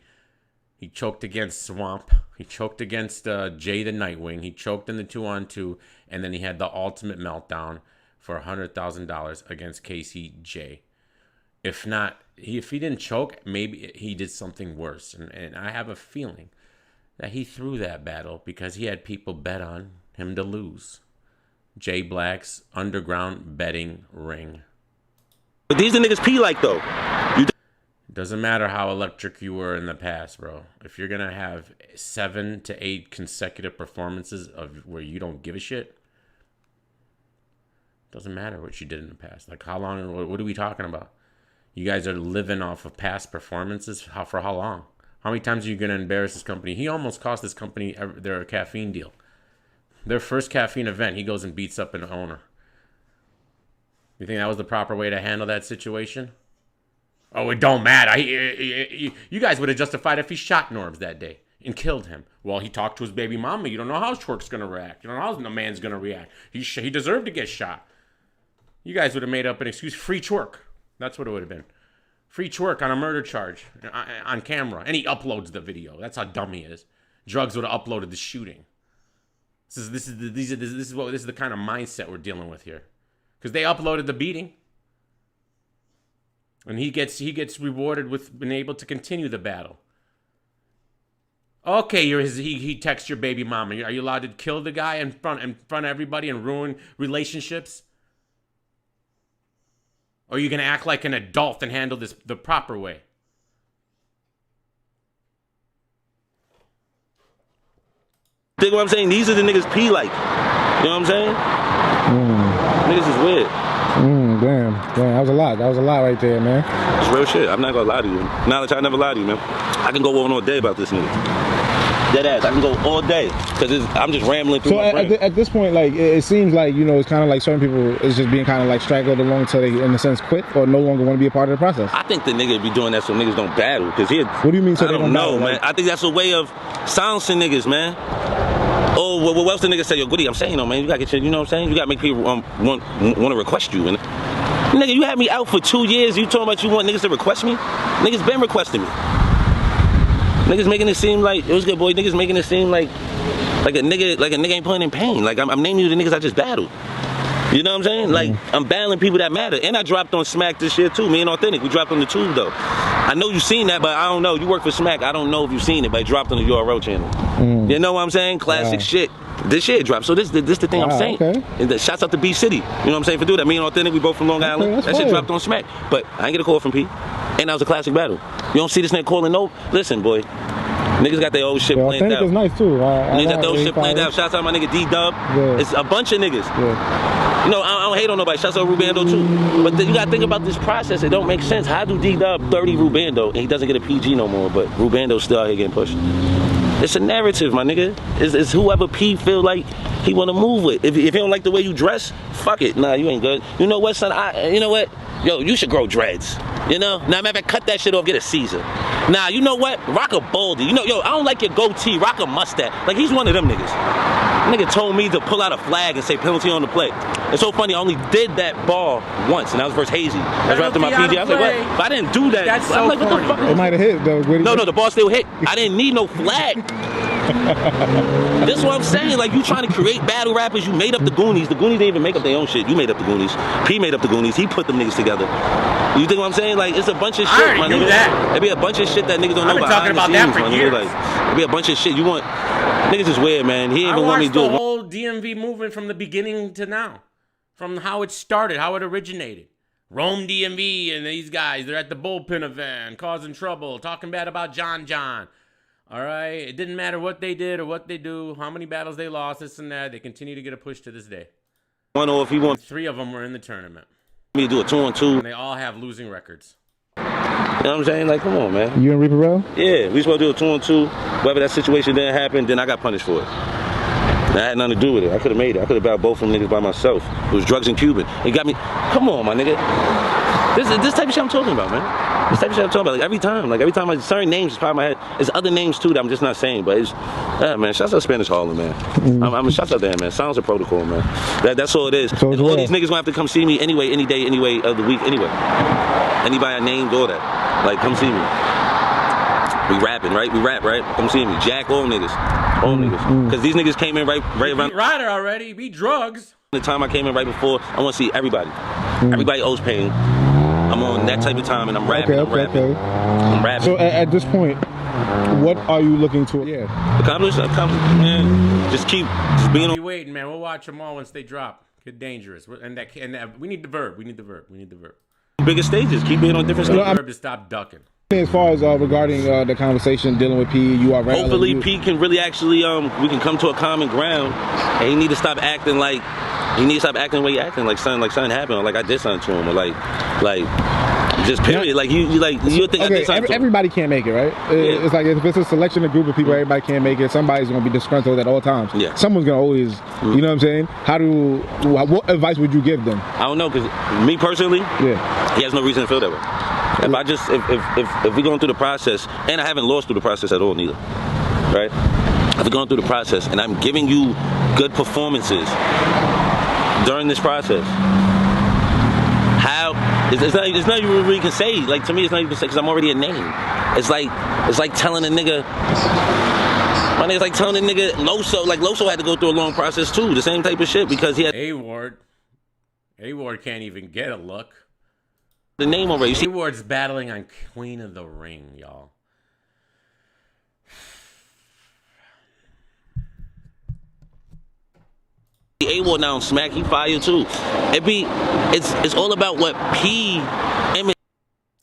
He choked against Swamp. He choked against Jay the Nightwing. He choked in the 2-on-2, and then he had the ultimate meltdown for $100,000 against KCJ. If he didn't choke, maybe he did something worse. And I have a feeling that he threw that battle because he had people bet on him to lose. Jay Black's underground betting ring. But these the niggas pee like, though. Doesn't matter how electric you were in the past, bro. If you're going to have 7 to 8 consecutive performances of where you don't give a shit, doesn't matter what you did in the past. Like, how long, what are we talking about? You guys are living off of past performances? For how long? How many times are you going to embarrass this company? He almost cost this company their caffeine deal. Their first caffeine event, he goes and beats up an owner. You think that was the proper way to handle that situation? Oh, it don't matter. You guys would have justified if he shot Norbes that day and killed him. Well, he talked to his baby mama. You don't know how Twerk's going to react. You don't know how the man's going to react. He deserved to get shot. You guys would have made up an excuse. Free Twerk. That's what it would have been. Free Twerk on a murder charge on camera. And he uploads the video. That's how dumb he is. Drugs would have uploaded the shooting. This is the kind of mindset we're dealing with here. Because they uploaded the beating. And he gets rewarded with being able to continue the battle. Okay, he texts your baby mama. Are you allowed to kill the guy in front of everybody and ruin relationships? Or are you going to act like an adult and handle this the proper way? Think what I'm saying? These are the niggas pee like. You know what I'm saying? Niggas is weird. Damn, that was a lot. That was a lot right there, man. It's real shit. I'm not gonna lie to you. Knowledge, I never lie to you, man. I can go on all day about this nigga. Dead ass. I can go all day because I'm just rambling through my brain. At this point, like it seems like it's kind of like certain people is just being kind of like straggled along until they, in a sense, quit or no longer want to be a part of the process. I think the nigga be doing that so niggas don't battle because What do you mean? So I don't know, man. Like, I think that's a way of silencing niggas, man. Oh, what else the nigga say? Yo, Goody, I'm saying, man, you gotta get your, you know what I'm saying? You gotta make people want to request you. And nigga, you had me out for 2 years. You talking about you want niggas to request me? Niggas been requesting me. Niggas making it seem like it was good, boy. Niggas making it seem like a nigga ain't playing in pain. Like I'm naming you the niggas I just battled. You know what I'm saying? Like I'm battling people that matter. And I dropped on Smack this year too. Me and Authentic, we dropped on the tube though. I know you seen that, but I don't know. You work for Smack. I don't know if you seen it, but it dropped on the URL channel. You know what I'm saying? Classic shit. This shit dropped. So this the thing I'm saying. Okay. And shouts out to B City. You know what I'm saying? For doing that. Me and Authentic, we both from Long Island. That shit dropped on Smack. But I ain't get a call from P. And that was a classic battle. You don't see this nigga calling no. Listen, boy. Niggas got their old shit planned Authentic out. is nice too. Niggas got their old shit planned out. Shouts out my nigga D-Dub. Yeah. It's a bunch of niggas. Yeah. You know, I don't hate on nobody. Shouts out Rubando too. But you gotta think about this process. It don't make sense. How do D-Dub 30 Rubando and he doesn't get a PG no more, but Rubando's still out here getting pushed? It's a narrative, my nigga. It's whoever P feel like he want to move with. If he don't like the way you dress, fuck it. Nah, you ain't good. You know what, son? You know what? Yo, you should grow dreads. You know? Now, matter of fact, cut that shit off, get a Caesar. Nah, you know what? Rock a baldy. You know, yo, I don't like your goatee. Rock a mustache. Like, he's one of them niggas. Nigga told me to pull out a flag and say penalty on the play. It's so funny, I only did that ball once, and that was versus Hazy. That was after my PG. I was like, what? If I didn't do that, That's so like, what the fuck? It might have hit though. No, the ball still hit. I didn't need no flag. That's what I'm saying. Like, you trying to create battle rappers. You made up the Goonies. The Goonies didn't even make up their own shit. You made up the Goonies. P made up the Goonies. He put them niggas together. You think what I'm saying? Like, it's a bunch of shit, I my already knew nigga. that. It be a bunch of shit that niggas don't know I've been about. talking about that for years. Like, it be a bunch of shit. You want niggas is weird, man. He ain't even want me to do the it. whole DMV movement from the beginning to now, from how it started, how it originated. Rome DMV and these guys, they're at the bullpen event, causing trouble, talking bad about John. All right? It didn't matter what they did or what they do, how many battles they lost, this and that. They continue to get a push to this day. I don't know if he wants 3 of them were in the tournament. me to do a 2-on-2. And they all have losing records. You know what I'm saying? Like, come on, man. You and Reaper Rail? Yeah, we supposed to do a 2-on-2. Whether that situation didn't happen, then I got punished for it. That had nothing to do with it. I could have made it. I could have battled both of them niggas by myself. It was drugs and Cuban. It got me. Come on, my nigga. This type of shit I'm talking about, man. This type of shit I'm talking about. Like, every time I certain names just pop in my head. There's other names too that I'm just not saying. But it's, man. Shouts out Spanish Harlem, man. I'm shouts out there, man. Sounds a protocol, man. That's all it is. So and all these niggas gonna have to come see me anyway, any day, anyway of the week, anyway. Anybody I named, all that. Like, come see me. We rapping, right? We rap, right? Come see me. Jack all niggas. All niggas. Because these niggas came in right around Beat Ryder already. Beat drugs. the time I came in right before. I want to see everybody. Everybody owes pain. I'm on that type of time and I'm rapping. Okay. I'm rapping. So at this point, what are you looking to? Yeah. Accomplish, man. Just being on. Be waiting, man. We'll watch them all once they drop. Get dangerous. And that we need the verb. We need the verb. Bigger stages. Keep being on different stages. The verb to stop ducking. As far as regarding the conversation dealing with P, you are right. Hopefully P can really actually we can come to a common ground, and he need to stop acting like the way he acting like something happened, or like I did something to him, or like just period. Like you think I did something to him. Everybody can't make it, right? Yeah. It's like if it's a selection, a group of people, everybody can't make it. Somebody's gonna be disgruntled at all times. Yeah. Someone's gonna always, you know what I'm saying? What advice would you give them? I don't know, because me personally, he has no reason to feel that way. If we're going through the process, and I haven't lost through the process at all neither, right? If we're going through the process and I'm giving you good performances during this process, how it's not even what you can say. Like, to me, it's not even say because I'm already a name. It's like telling a nigga. My nigga's like telling a nigga Loso. Like, Loso had to go through a long process too, the same type of shit, because he had A-Ward can't even get a look. the name already. You see, A-Ward's battling on Queen of the Ring, y'all. A-Ward now on Smack, he fire too. It's all about what P image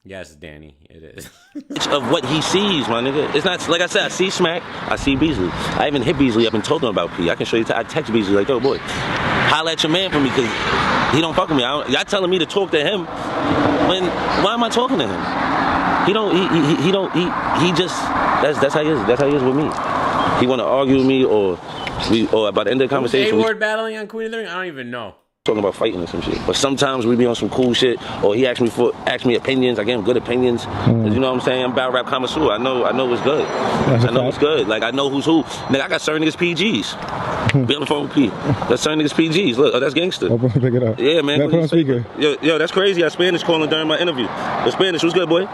Yes, Danny, it is. of what he sees, my nigga. It's not, like I said, I see Smack, I see Beasley. I even hit Beasley up and told him about P. I can show you, I text Beasley like, yo, boy, holla at your man for me, because he don't fuck with me. Y'all telling me to talk to him, when, why am I talking to him? He just, that's how he is. That's how he is with me. He want to argue with me, or by the end of the conversation. A-Ward battling on Queen of the Ring? I don't even know. Talking about fighting or some shit, but sometimes we be on some cool shit, or he asks me opinions. I give him good opinions. You know what I'm saying? I'm battle rap connoisseur. I know what's good. I know what's good. Like, I know who's who. Nigga, I got certain niggas PGs. Be on the phone with P. That's certain niggas PGs. Look, that's gangster. I'll pick it up. Yeah, man. Put on speaker. Yo, that's crazy. I Spanish calling during my interview. The Spanish, what's good, boy?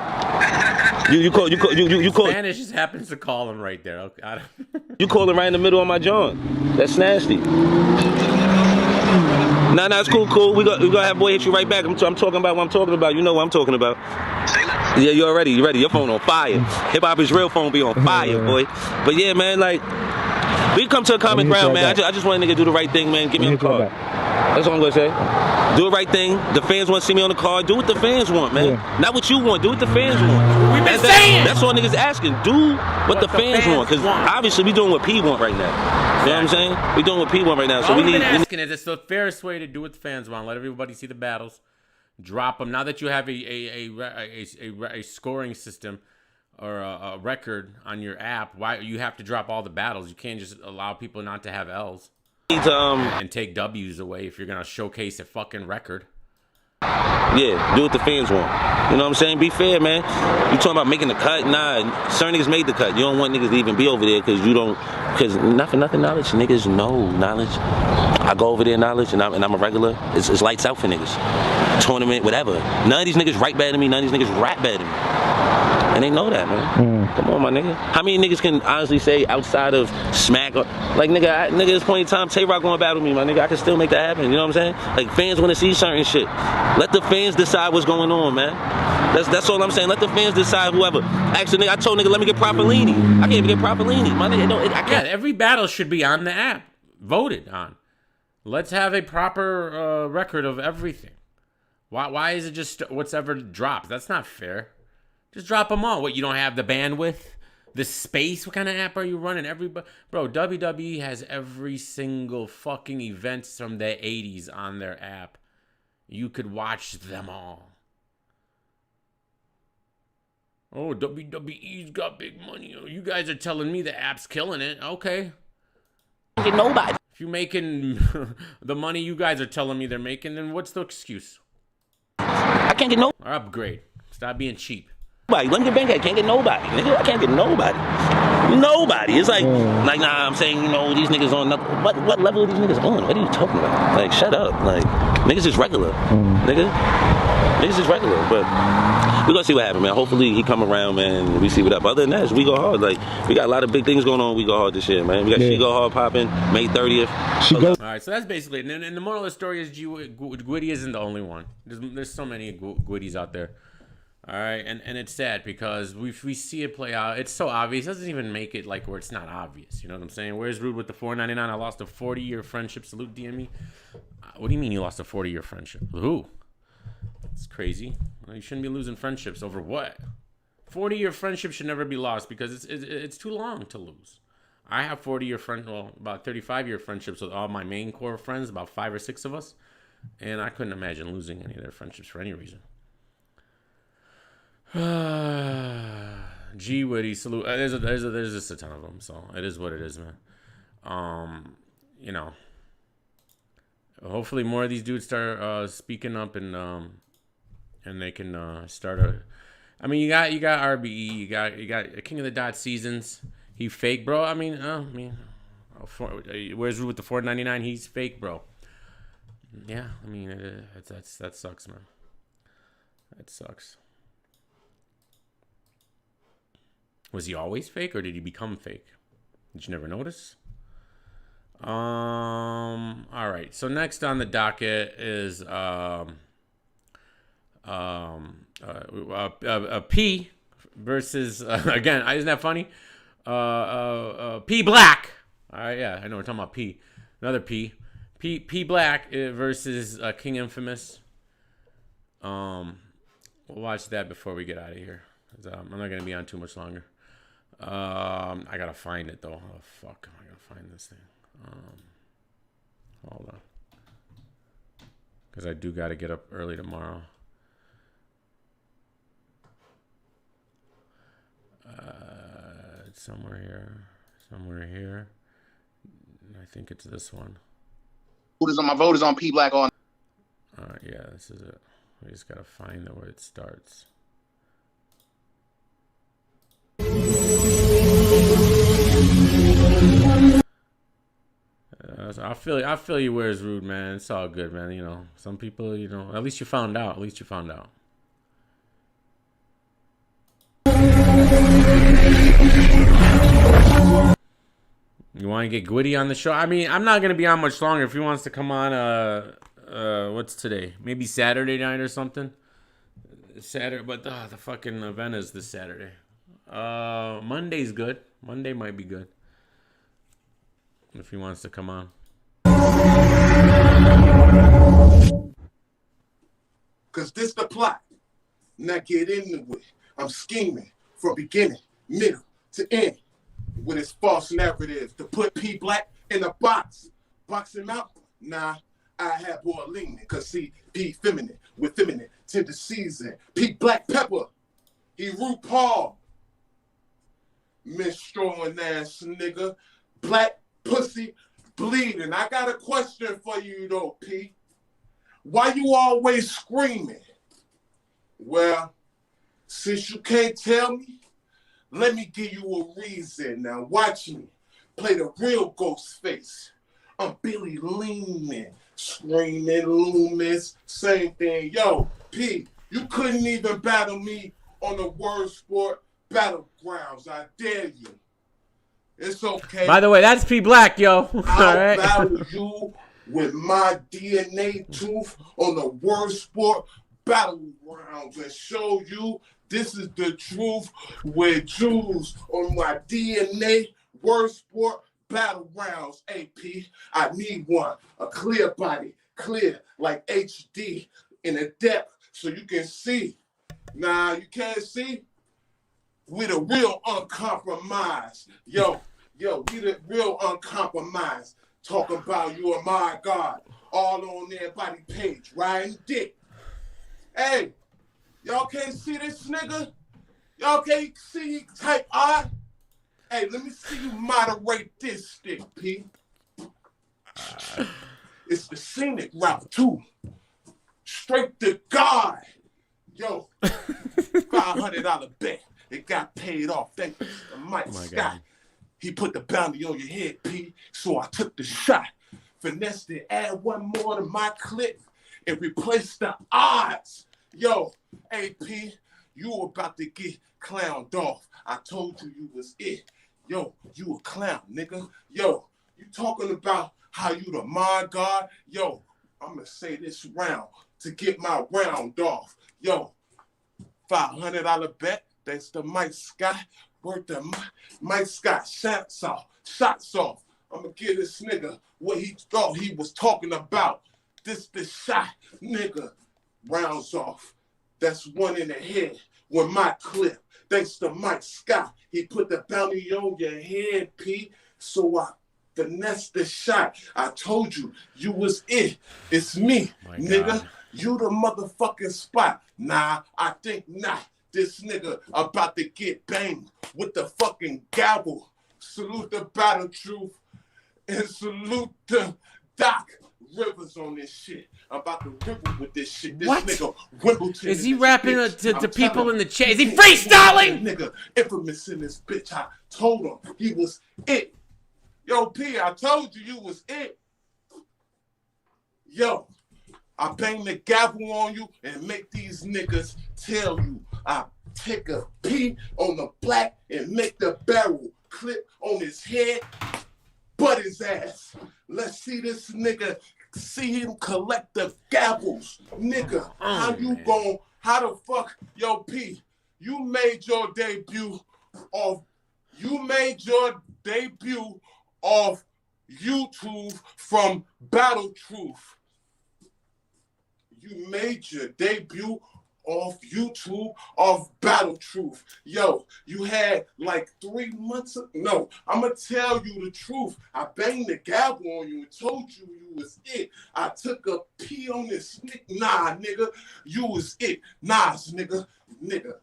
You call. Spanish just happens to call him right there. Okay, You calling right in the middle of my John. That's nasty. Nah, it's cool. We gonna have boy hit you right back. I'm talking about what I'm talking about. You know what I'm talking about. Yeah, you ready? Your phone on fire. Hip hop is real phone be on fire, boy. But yeah, man, like, We come to a common ground, man. I just want a nigga to do the right thing, man. Give me a card. That's all I'm gonna say. Do the right thing. The fans want to see me on the card. Do what the fans want, man. Yeah. Not what you want. Do what the fans want. We've been saying. That's all niggas asking. Do what the fans want. Because obviously we doing what P want right now. You know what I'm saying? We doing what P want right now. So all we need. Asking is it's the fairest way to do what the fans want. Let everybody see the battles. Drop them. Now that you have a scoring system or a record on your app, why you have to drop all the battles? You can't just allow people not to have L's. And take W's away if you're gonna showcase a fucking record. Yeah, do what the fans want. You know what I'm saying? Be fair, man. You talking about making the cut? Nah, certain niggas made the cut. You don't want niggas to even be over there because you don't. Because not for nothing, knowledge. Niggas know knowledge. I go over there, knowledge, and I'm a regular. It's lights out for niggas. Tournament, whatever. None of these niggas write better than me. None of these niggas rap better than me. And they know that, man. Come on, my nigga. How many niggas can honestly say outside of smack, like nigga, at this point in time, Tay-Rock gonna battle me, my nigga. I can still make that happen. You know what I'm saying? Like fans want to see certain shit. Let the fans decide what's going on, man. That's all I'm saying. Let the fans decide. Whoever. Actually, nigga, I told nigga, let me get Propolini. I can't even get Propolini, my nigga. No, I can't. Yeah, every battle should be on the app, voted on. Let's have a proper record of everything. Why is it just whatever drops? That's not fair. Just drop them all. What, you don't have the bandwidth? The space? What kind of app are you running? Bro, WWE has every single fucking event from the 80s on their app. You could watch them all. Oh, WWE's got big money. Oh, you guys are telling me the app's killing it. Okay. Get nobody. If you're making the money you guys are telling me they're making, then what's the excuse? I can't get no. Or upgrade. Stop being cheap. Let me get Bangkok. I can't get nobody. Nigga, I can't get nobody. Nobody. It's like, nah, I'm saying, these niggas on nothing. What level are these niggas on? What are you talking about? Like, shut up. Like, niggas is regular. Nigga. Niggas is regular. But we're gonna see what happens, man. Hopefully he come around, man, and we see what up. Other than that, we go hard. Like, we got a lot of big things going on. We go hard this year, man. We got She Go Hard popping May 30th. All right, so that's basically it. And the moral of the story is Gwitty isn't the only one. There's so many Gwitties out there. All right, and it's sad because we see it play out. It's so obvious. It doesn't even make it like where it's not obvious. You know what I'm saying? Where's Rude with the $4.99? I lost a 40-year friendship. Salute DME. What do you mean you lost a 40-year friendship? Who? It's crazy. Well, you shouldn't be losing friendships over what? 40-year friendship should never be lost because it's too long to lose. I have 40-year about 35-year friendships with all my main core friends, about 5 or 6 of us, and I couldn't imagine losing any of their friendships for any reason. G Witty, salute. There's just a ton of them, so it is what it is, man. Hopefully more of these dudes start speaking up and they can start a. I mean, you got RBE, you got King of the Dot Seasons. He fake, bro. Where's Rude with the $4.99? He's fake, bro. Yeah, I mean, that sucks, man. That sucks. Was he always fake, or did he become fake? Did you never notice? All right. So next on the docket is P versus again. Isn't that funny? P Black. All right. Yeah, I know we're talking about P. Another P. P Black versus King Infamous. We'll watch that before we get out of here. I'm not gonna be on too much longer. I gotta find it though. Oh fuck, I gotta find this thing. Hold on, because I do gotta get up early tomorrow. It's somewhere here. I think it's this one. My vote is on P Black on. Yeah, this is it. We just gotta find where it starts. I feel you. Where's Rude, man? It's all good, man. Some people, at least you found out. You want to get Gwitty on the show? I mean, I'm not gonna be on much longer. If he wants to come on, what's today? Maybe Saturday night or something. Saturday, but the fucking event is this Saturday. Monday's good. Monday might be good. if he wants to come on. Cause this the plot. Now get into it. I'm scheming from beginning, middle to end with his false narrative to put P Black in a box. Box him out? Nah, I have more leaning. Cause see, P feminine with feminine tender season. P Black Pepper. He RuPaul. Miss Strowing ass nigga. Black pussy bleeding. I got a question for you though, P. Why you always screaming? Well, since you can't tell me, let me give you a reason. Now watch me play the real ghost face. I'm Billy Leaning, screaming Loomis, same thing. Yo, P, you couldn't even battle me on the Word Sport Battlegrounds. I dare you. It's okay. By the way, that's P Black, yo. All I'll right. battle you with my DNA tooth on the Word Sport Battlegrounds and show you this is the truth with Jews on my DNA Word Sport Battlegrounds. AP, I need one, a clear body, clear like HD in a depth so you can see. Nah, you can't see? We the real uncompromised. Yo, we the real uncompromised. Talking about you are my God. All on everybody's page, riding dick. Hey, y'all can't see this nigga? Y'all can't see type I? Hey, let me see you moderate this stick, P. It's the scenic route, too. Straight to God. Yo, $500 bet. It got paid off. Thank you, Mike Scott. God. He put the bounty on your head, P. So I took the shot. Finessed it, add one more to my clip, and replace the odds. Yo, AP, you about to get clowned off. I told you was it. Yo, you a clown, nigga. Yo, you talking about how you the my God? Yo, I'm going to say this round to get my round off. Yo, $500 bet. Thanks to Mike Scott. Worth the Mike Scott. Shots off. I'm going to give this nigga what he thought he was talking about. This shot, nigga. Rounds off. That's one in the head with my clip. Thanks to Mike Scott. He put the bounty on your head, P. So I finessed the shot. I told you, you was it. It's me, nigga. God. You the motherfucking spot. Nah, I think not. This nigga about to get banged with the fucking gavel. Salute the Battle Truth and salute the Doc Rivers on this shit. I'm about to ripple with this shit. This what? Nigga Wimbledon. Is he rapping to people in the chat? Is he freestyling? Nigga infamous in this bitch. I told him he was it. Yo, P, I told you was it. Yo, I bang the gavel on you and make these niggas tell you. I take a P on the black and make the barrel clip on his head, butt his ass. Let's see this nigga, see him collect the gavels. Nigga, how the fuck, yo, P, you made your debut off YouTube from Battle Truth. You made your debut off YouTube, off Battle Truth. Yo, you had like 3 months no, I'm gonna tell you the truth. I banged the gavel on you and told you was it. I took a pee on this nah, nigga, you was it. Nas, nigga,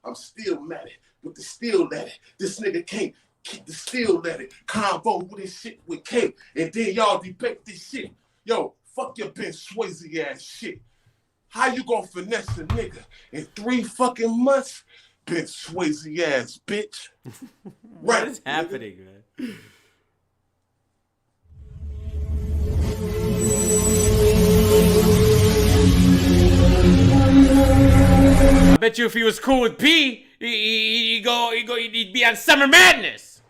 I'm still mad at with the still at it. This nigga can't keep the still at it. Convo with this shit with K, and then y'all debate this shit. Yo, fuck your Ben Swayze ass shit. How you gonna finesse a nigga in 3 fucking months? Ben Swayze ass bitch. What is happening, man? I bet you if he was cool with P, he'd be on Summer Madness.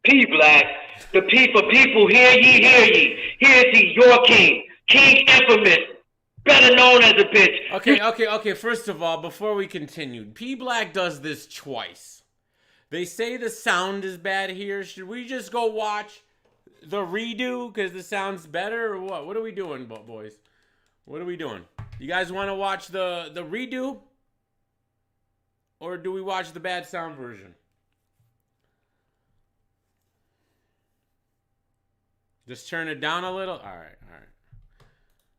P Black, the P for people, hear ye, hear ye. Here's he, your king, King Infamous. better known as a bitch. Okay. First of all, before we continue, P Black does this twice. They say the sound is bad here. Should we just go watch the redo because the sound's better, or what? What are we doing, boys? What are we doing? You guys want to watch the redo, or do we watch the bad sound version? Just turn it down a little. All right.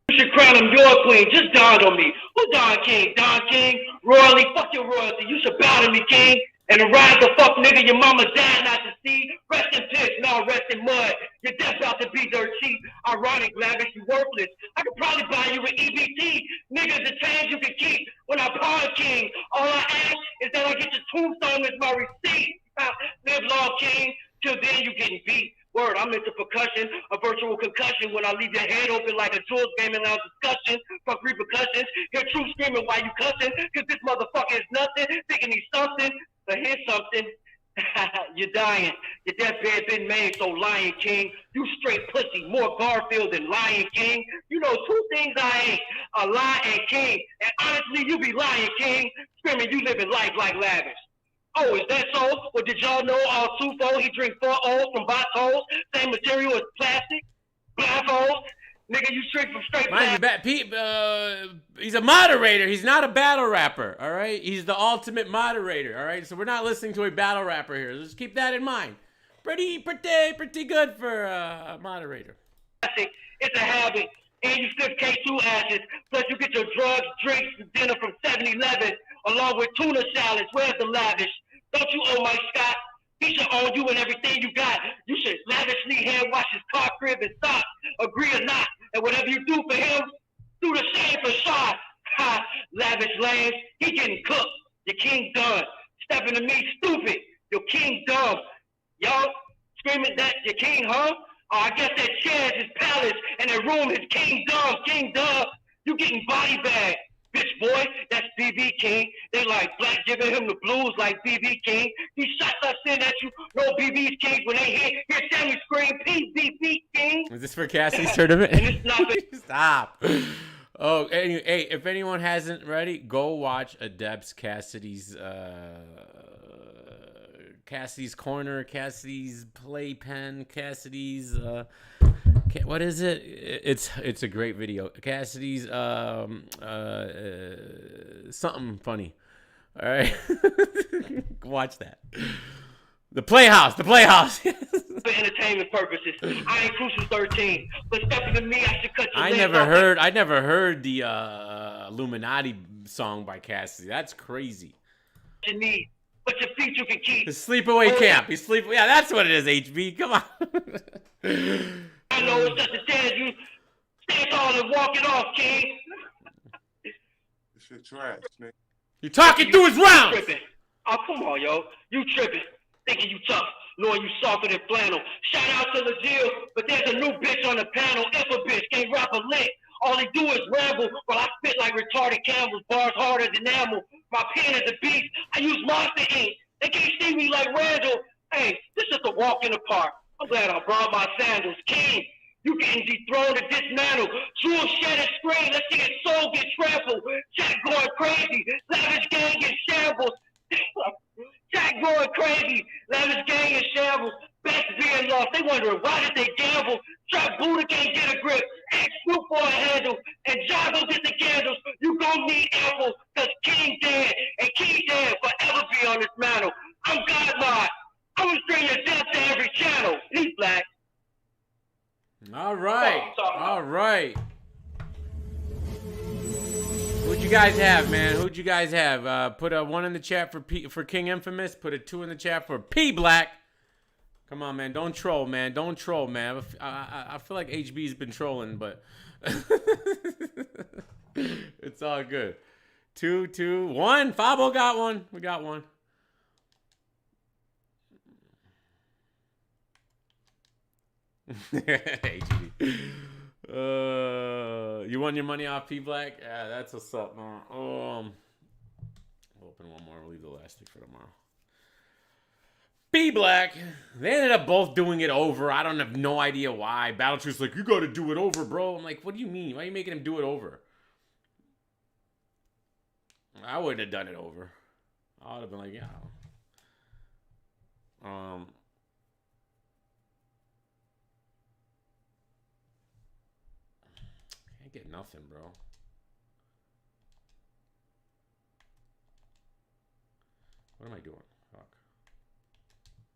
You should crown him your queen. Just dawned on me. Who Don King? Don King? Royally? Fuck your royalty. You should bow to me, King. And arise the fuck nigga your mama died not to see. Rest in piss, now rest in mud. Your death's about to be dirt cheap. Ironic, lavish, you worthless. I could probably buy you an EBT. Niggas, the change you can keep. When I pawn King, all I ask is that I get your tombstone as my receipt. Live long, King. Till then you getting beat. Word, I'm into percussion, a virtual concussion when I leave your head open like a Jules Gaming Lounge discussion. Fuck repercussions, hear truth screaming while you cussing, cause this motherfucker is nothing, thinking he's something, but here's something. You're dying, your deathbed been made, so Lion King, you straight pussy, more Garfield than Lion King. You know two things I ain't, a lie and king, and honestly you be Lion King, screaming you living life like lavish. Oh, is that so? Or did y'all know all two-fold? He drink 4 O's from bottles, same material as plastic, blindfolds. Nigga, you drink from straight plastic. He's a moderator. He's not a battle rapper, all right? He's the ultimate moderator, all right? So we're not listening to a battle rapper here. Just keep that in mind. Pretty good for a moderator. It's a habit. And you flip K2 ashes. Plus you get your drugs, drinks, and dinner from 7-Eleven, along with tuna salads. Where's the lavish? Don't you owe Mike Scott? He should own you and everything you got. You should lavishly hand wash his car, crib, and socks. Agree or not? And whatever you do for him, do the same for Shaw. Ha! Lavish lanes, he getting cooked. Your king done. Stepping to me, stupid. Your king dumb. Y'all screaming that your king, huh? Oh, I guess that chair is his palace, and that room is king dumb. King dumb. You getting body bag. Bitch boy, that's BB King. They like Black giving him the blues like BB King. These shots I send at you, no BB's King. When they hear Sammy scream, PBB King. Is this for Cassie's tournament? And it's not Stop. Oh, anyway, hey, if anyone hasn't ready, go watch Adepts Cassidy's Corner, Cassidy's Playpen, Cassidy's what is it? It's a great video. Cassidy's something funny. All right, watch that. The Playhouse. For entertainment purposes. I ain't Crucial 13, but stepping to me, I should cut your I never heard the Illuminati song by Cassidy. That's crazy. You need, but your feet you can keep. The sleepaway camp. Yeah, that's what it is. HB, come on. I know it's just a chance you stand tall and walk it off, King. This shit trash, nigga. You're talking through his rounds. Tripping. Oh, come on, yo. You tripping. Thinking you tough, knowing you softer than flannel. Shout out to Lazille, but there's a new bitch on the panel. If a bitch can't rap a lick, all he do is ramble. While I spit like retarded camels, bars harder than enamel. My pen is a beast. I use monster ink. They can't see me like Randall. Hey, this is a walk in the park. I'm glad I brought my sandals. King, you getting dethroned and dismantled. Jewel shed and scream. Let's see his soul get trampled. Jack going crazy. Lavish gang in shambles. Jack going crazy. Lavish gang in shambles. Bets being lost. They wondering why did they gamble. Trap Buddha can't get a grip. Ask Snoop for a handle. And Jago get the candles. You gon' need ample. Cause King dead. And King dead forever be on this mantle. I'm Godlord. I'm gonna bring your death to every channel. He's Black. All right. Who'd you guys have, man? Who'd you guys have? Put a 1 in the chat for King Infamous. Put a 2 in the chat for P Black. Come on, man. Don't troll, man. I feel like HB's been trolling, but it's all good. 2, 2, 1. Fabo got one. We got one. HB. You won your money off P Black? Yeah, that's what's up, man. We'll open one more. We'll leave the last thing for tomorrow. P Black. They ended up both doing it over. I don't have no idea why. Battle Truth's like, you got to do it over, bro. I'm like, what do you mean? Why are you making him do it over? I wouldn't have done it over. I would have been like, yeah. Can't get nothing, bro. What am I doing? Fuck.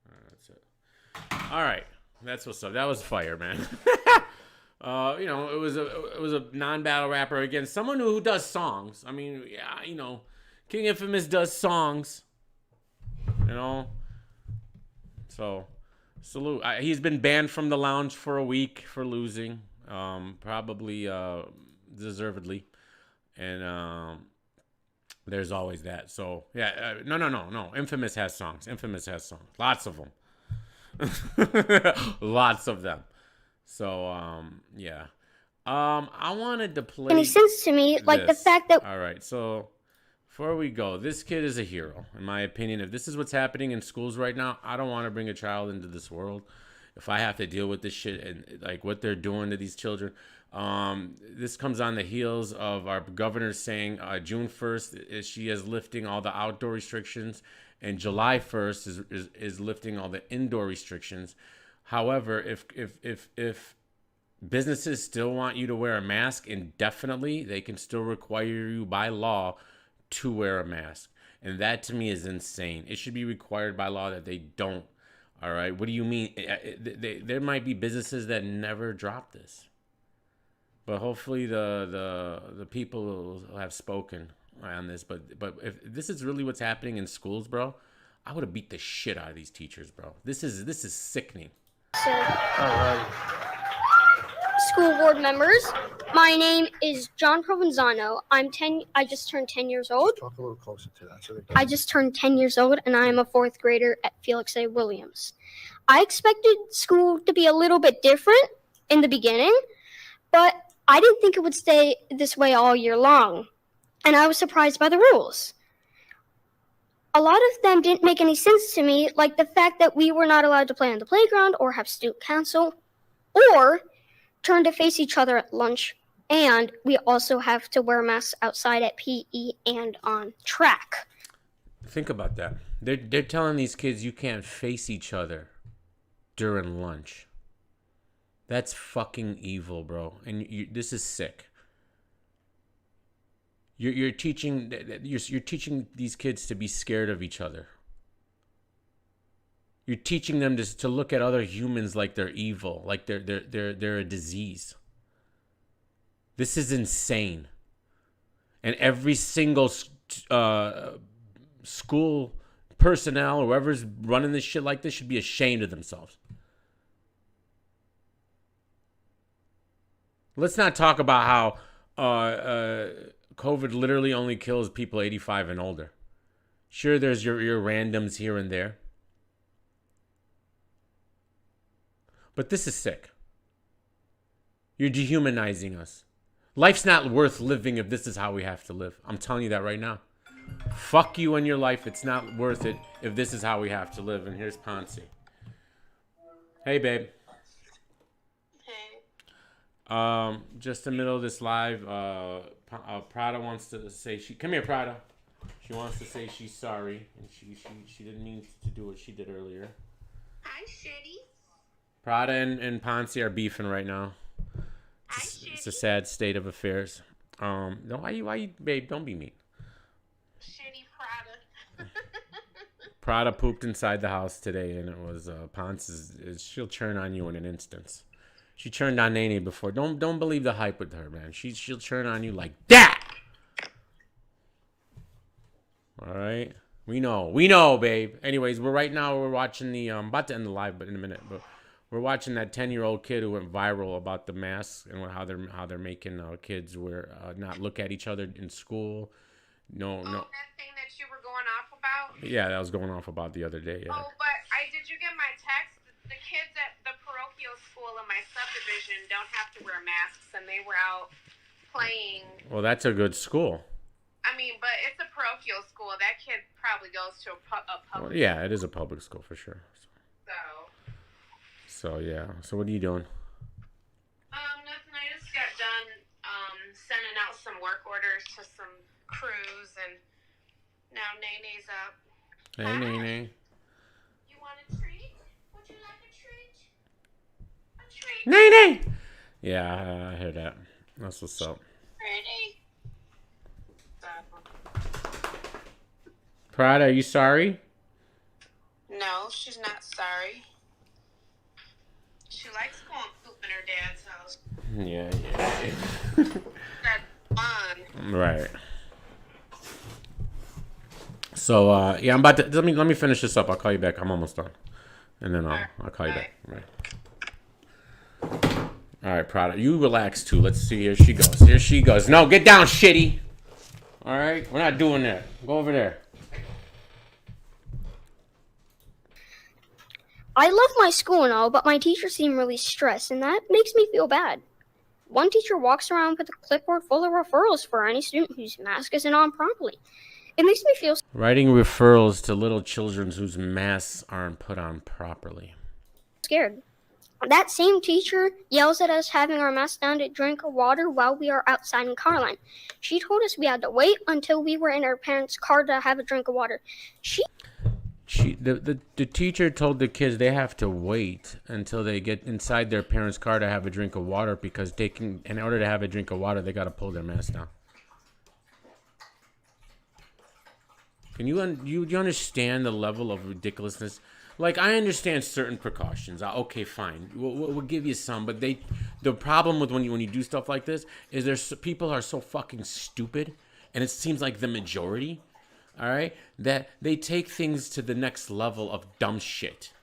All right, that's it. All right, that's what's up. That was fire, man. You know, it was a non-battle rapper against someone who does songs. I mean, yeah, you know, King Infamous does songs. You know, so salute. He's been banned from the lounge for a week for losing, probably deservedly, and there's always that. So yeah, no. Infamous has songs. Lots of them. Lots of them. So yeah. I wanted to play Any sense to me, like the fact that. All right, so before we go, this kid is a hero, in my opinion. If this is what's happening in schools right now, I don't want to bring a child into this world. If I have to deal with this shit and like what they're doing to these children, this comes on the heels of our governor saying June 1st she is lifting all the outdoor restrictions, and July 1st is lifting all the indoor restrictions. However, if businesses still want you to wear a mask indefinitely, they can still require you by law to wear a mask. And that to me is insane. It should be required by law that they don't. All right. What do you mean? There might be businesses that never drop this. But hopefully the people will have spoken on this. But if this is really what's happening in schools, bro, I would have beat the shit out of these teachers, bro. This is sickening. So, school board members, my name is John Provenzano. I just turned 10 years old. Talk a little closer to that. I just turned 10 years old, and I am a 4th grader at Felix A. Williams. I expected school to be a little bit different in the beginning, but I didn't think it would stay this way all year long, and I was surprised by the rules. A lot of them didn't make any sense to me, like the fact that we were not allowed to play on the playground or have student council, or turn to face each other at lunch, and we also have to wear masks outside at PE and on track. Think about that. They're telling these kids you can't face each other during lunch. That's fucking evil, bro. And this is sick. You're teaching these kids to be scared of each other. You're teaching them to look at other humans like they're evil, like they're a disease. This is insane. And every single school personnel or whoever's running this shit like this should be ashamed of themselves. Let's not talk about how COVID literally only kills people 85 and older. Sure, there's your randoms here and there. But this is sick. You're dehumanizing us. Life's not worth living if this is how we have to live. I'm telling you that right now. Fuck you and your life. It's not worth it if this is how we have to live. And here's Ponce. Hey, babe. Hey. Just in the middle of this live, Prada wants to say come here, Prada. She wants to say she's sorry and she didn't mean to do what she did earlier. Hi, Shitty. Prada and Ponce are beefing right now. It's a sad state of affairs. No, why you, babe? Don't be mean. Shitty Prada. Prada pooped inside the house today, and it was Ponce. She'll turn on you in an instant. She turned on Nene before. Don't believe the hype with her, man. She'll turn on you like that. All right, we know, babe. Anyways, we're watching the about to end the live, but in a minute, but. We're watching that 10-year-old kid who went viral about the masks and how they're making kids not look at each other in school. No. That thing that you were going off about? Yeah, that was going off about the other day. Yeah. Oh, but did you get my text? The kids at the parochial school in my subdivision don't have to wear masks, and they were out playing. Well, that's a good school. I mean, but it's a parochial school. That kid probably goes to a public. Well, yeah, it is a public school for sure. So yeah. So what are you doing? Nothing. I just got done sending out some work orders to some cruise, and now Nene's up. Hey, Hi. Nene. You want a treat? Would you like a treat? A treat? Nene! Yeah, I heard that. That's what's up. Pretty. Prada, are you sorry? No, she's not sorry. She likes going poop in her dad's house. Yeah. That's fun. Right. So yeah, I'm about to let me finish this up. I'll call you back. I'm almost done, and then I'll call you back. Right. All right, Prada, you relax too. Let's see. Here she goes. Here she goes. No, get down, shitty. All right, we're not doing that. Go over there. I love my school and all, but my teachers seem really stressed, and that makes me feel bad. One teacher walks around with a clipboard full of referrals for any student whose mask isn't on properly. It makes me feel Writing referrals to little children whose masks aren't put on properly. scared. That same teacher yells at us having our masks down to drink water while we are outside in Carline. She told us we had to wait until we were in our parents' car to have a drink of water. The teacher told the kids they have to wait until they get inside their parents' car to have a drink of water because in order to have a drink of water, they got to pull their mask down. Can you understand the level of ridiculousness? Like, I understand certain precautions. Okay, fine. We'll give you some, but the problem with when you do stuff like this is people are so fucking stupid, and it seems like the majority, all right, that they take things to the next level of dumb shit.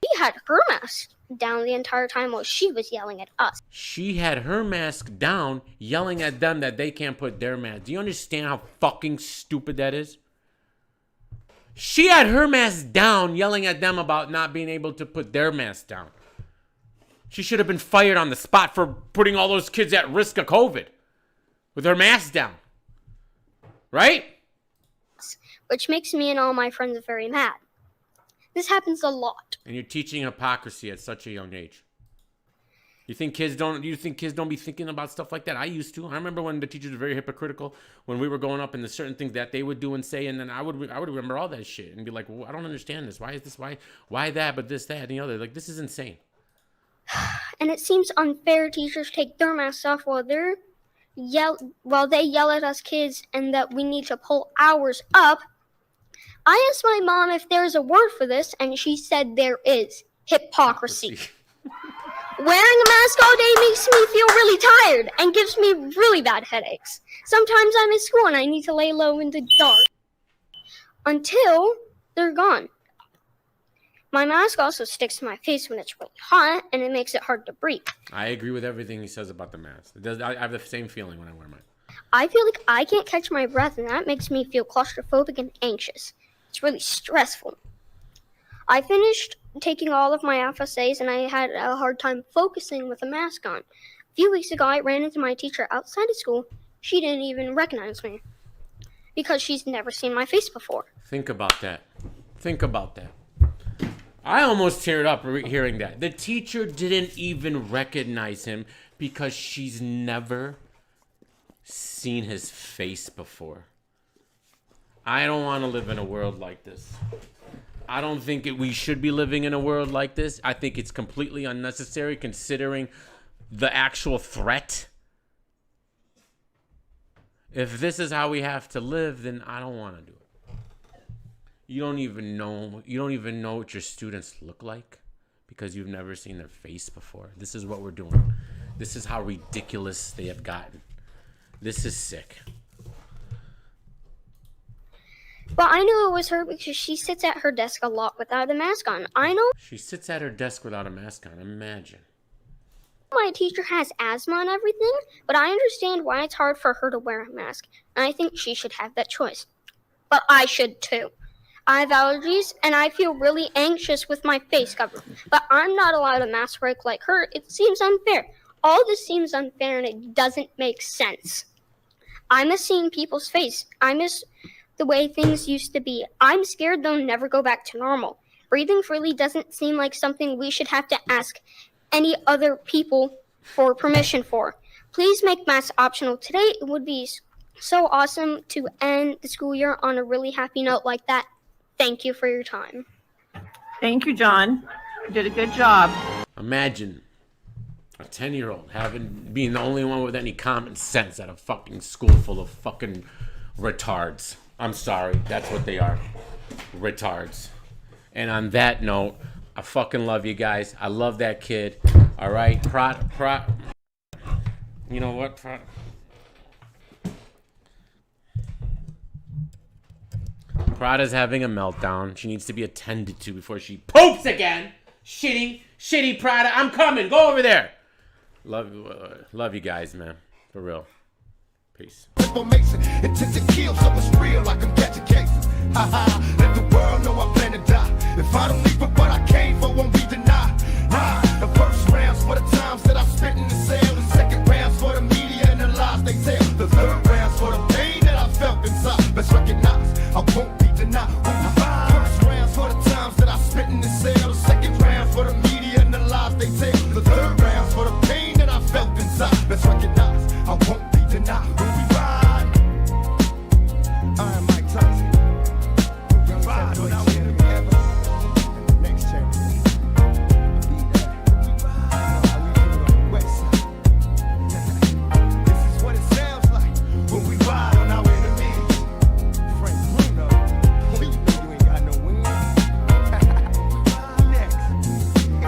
She had her mask down the entire time while she was yelling at us. She had her mask down, yelling at them that they can't put their mask. Do you understand how fucking stupid that is? She had her mask down, yelling at them about not being able to put their mask down. She should have been fired on the spot for putting all those kids at risk of COVID with her mask down. Right? Which makes me and all my friends very mad. This happens a lot. And you're teaching hypocrisy at such a young age. You think kids don't be thinking about stuff like that? I used to. I remember when the teachers were very hypocritical when we were growing up, and the certain things that they would do and say, and then I would remember all that shit and be like, well, I don't understand this. Why is this? Why that? But this, that, and the other. Like, this is insane. And it seems unfair teachers take their masks off while they yell at us kids and that we need to pull ours up. I asked my mom if there's a word for this, and she said there is. Hypocrisy. Wearing a mask all day makes me feel really tired and gives me really bad headaches. Sometimes I'm in school and I need to lay low in the dark until they're gone. My mask also sticks to my face when it's really hot, and it makes it hard to breathe. I agree with everything he says about the mask. I have the same feeling when I wear mine. I feel like I can't catch my breath, and that makes me feel claustrophobic and anxious. It's really stressful. I finished taking all of my FSAs, and I had a hard time focusing with a mask on. A few weeks ago, I ran into my teacher outside of school. She didn't even recognize me because she's never seen my face before. Think about that. I almost teared up hearing that. The teacher didn't even recognize him because she's never seen his face before. I don't want to live in a world like this. I don't think we should be living in a world like this. I think it's completely unnecessary considering the actual threat. If this is how we have to live, then I don't want to do it. You don't even know what your students look like because you've never seen their face before. This is what we're doing. This is how ridiculous they have gotten. This is sick. But I knew it was her because she sits at her desk a lot without a mask on. I know She sits at her desk without a mask on. Imagine. my teacher has asthma and everything, but I understand why it's hard for her to wear a mask, and I think she should have that choice. But I should too. I have allergies, and I feel really anxious with my face covered, but I'm not allowed a mask break like her. It seems unfair. All this seems unfair, and it doesn't make sense. I miss seeing people's face. I miss the way things used to be. I'm scared they'll never go back to normal. Breathing freely doesn't seem like something we should have to ask any other people for permission for. Please make masks optional today. It would be so awesome to end the school year on a really happy note like that. Thank you for your time. Thank you, John. You did a good job. Imagine a 10-year-old being the only one with any common sense at a fucking school full of fucking retards. I'm sorry, that's what they are. Retards. And on that note, I fucking love you guys. I love that kid. All right, you know what? Prada's having a meltdown. She needs to be attended to before she poops again. Shitty Prada. I'm coming. Go over there. Love you guys, man. For real. Peace. Information, intent to kill, so it's real like I'm catching cases. Let the world know I plan to die.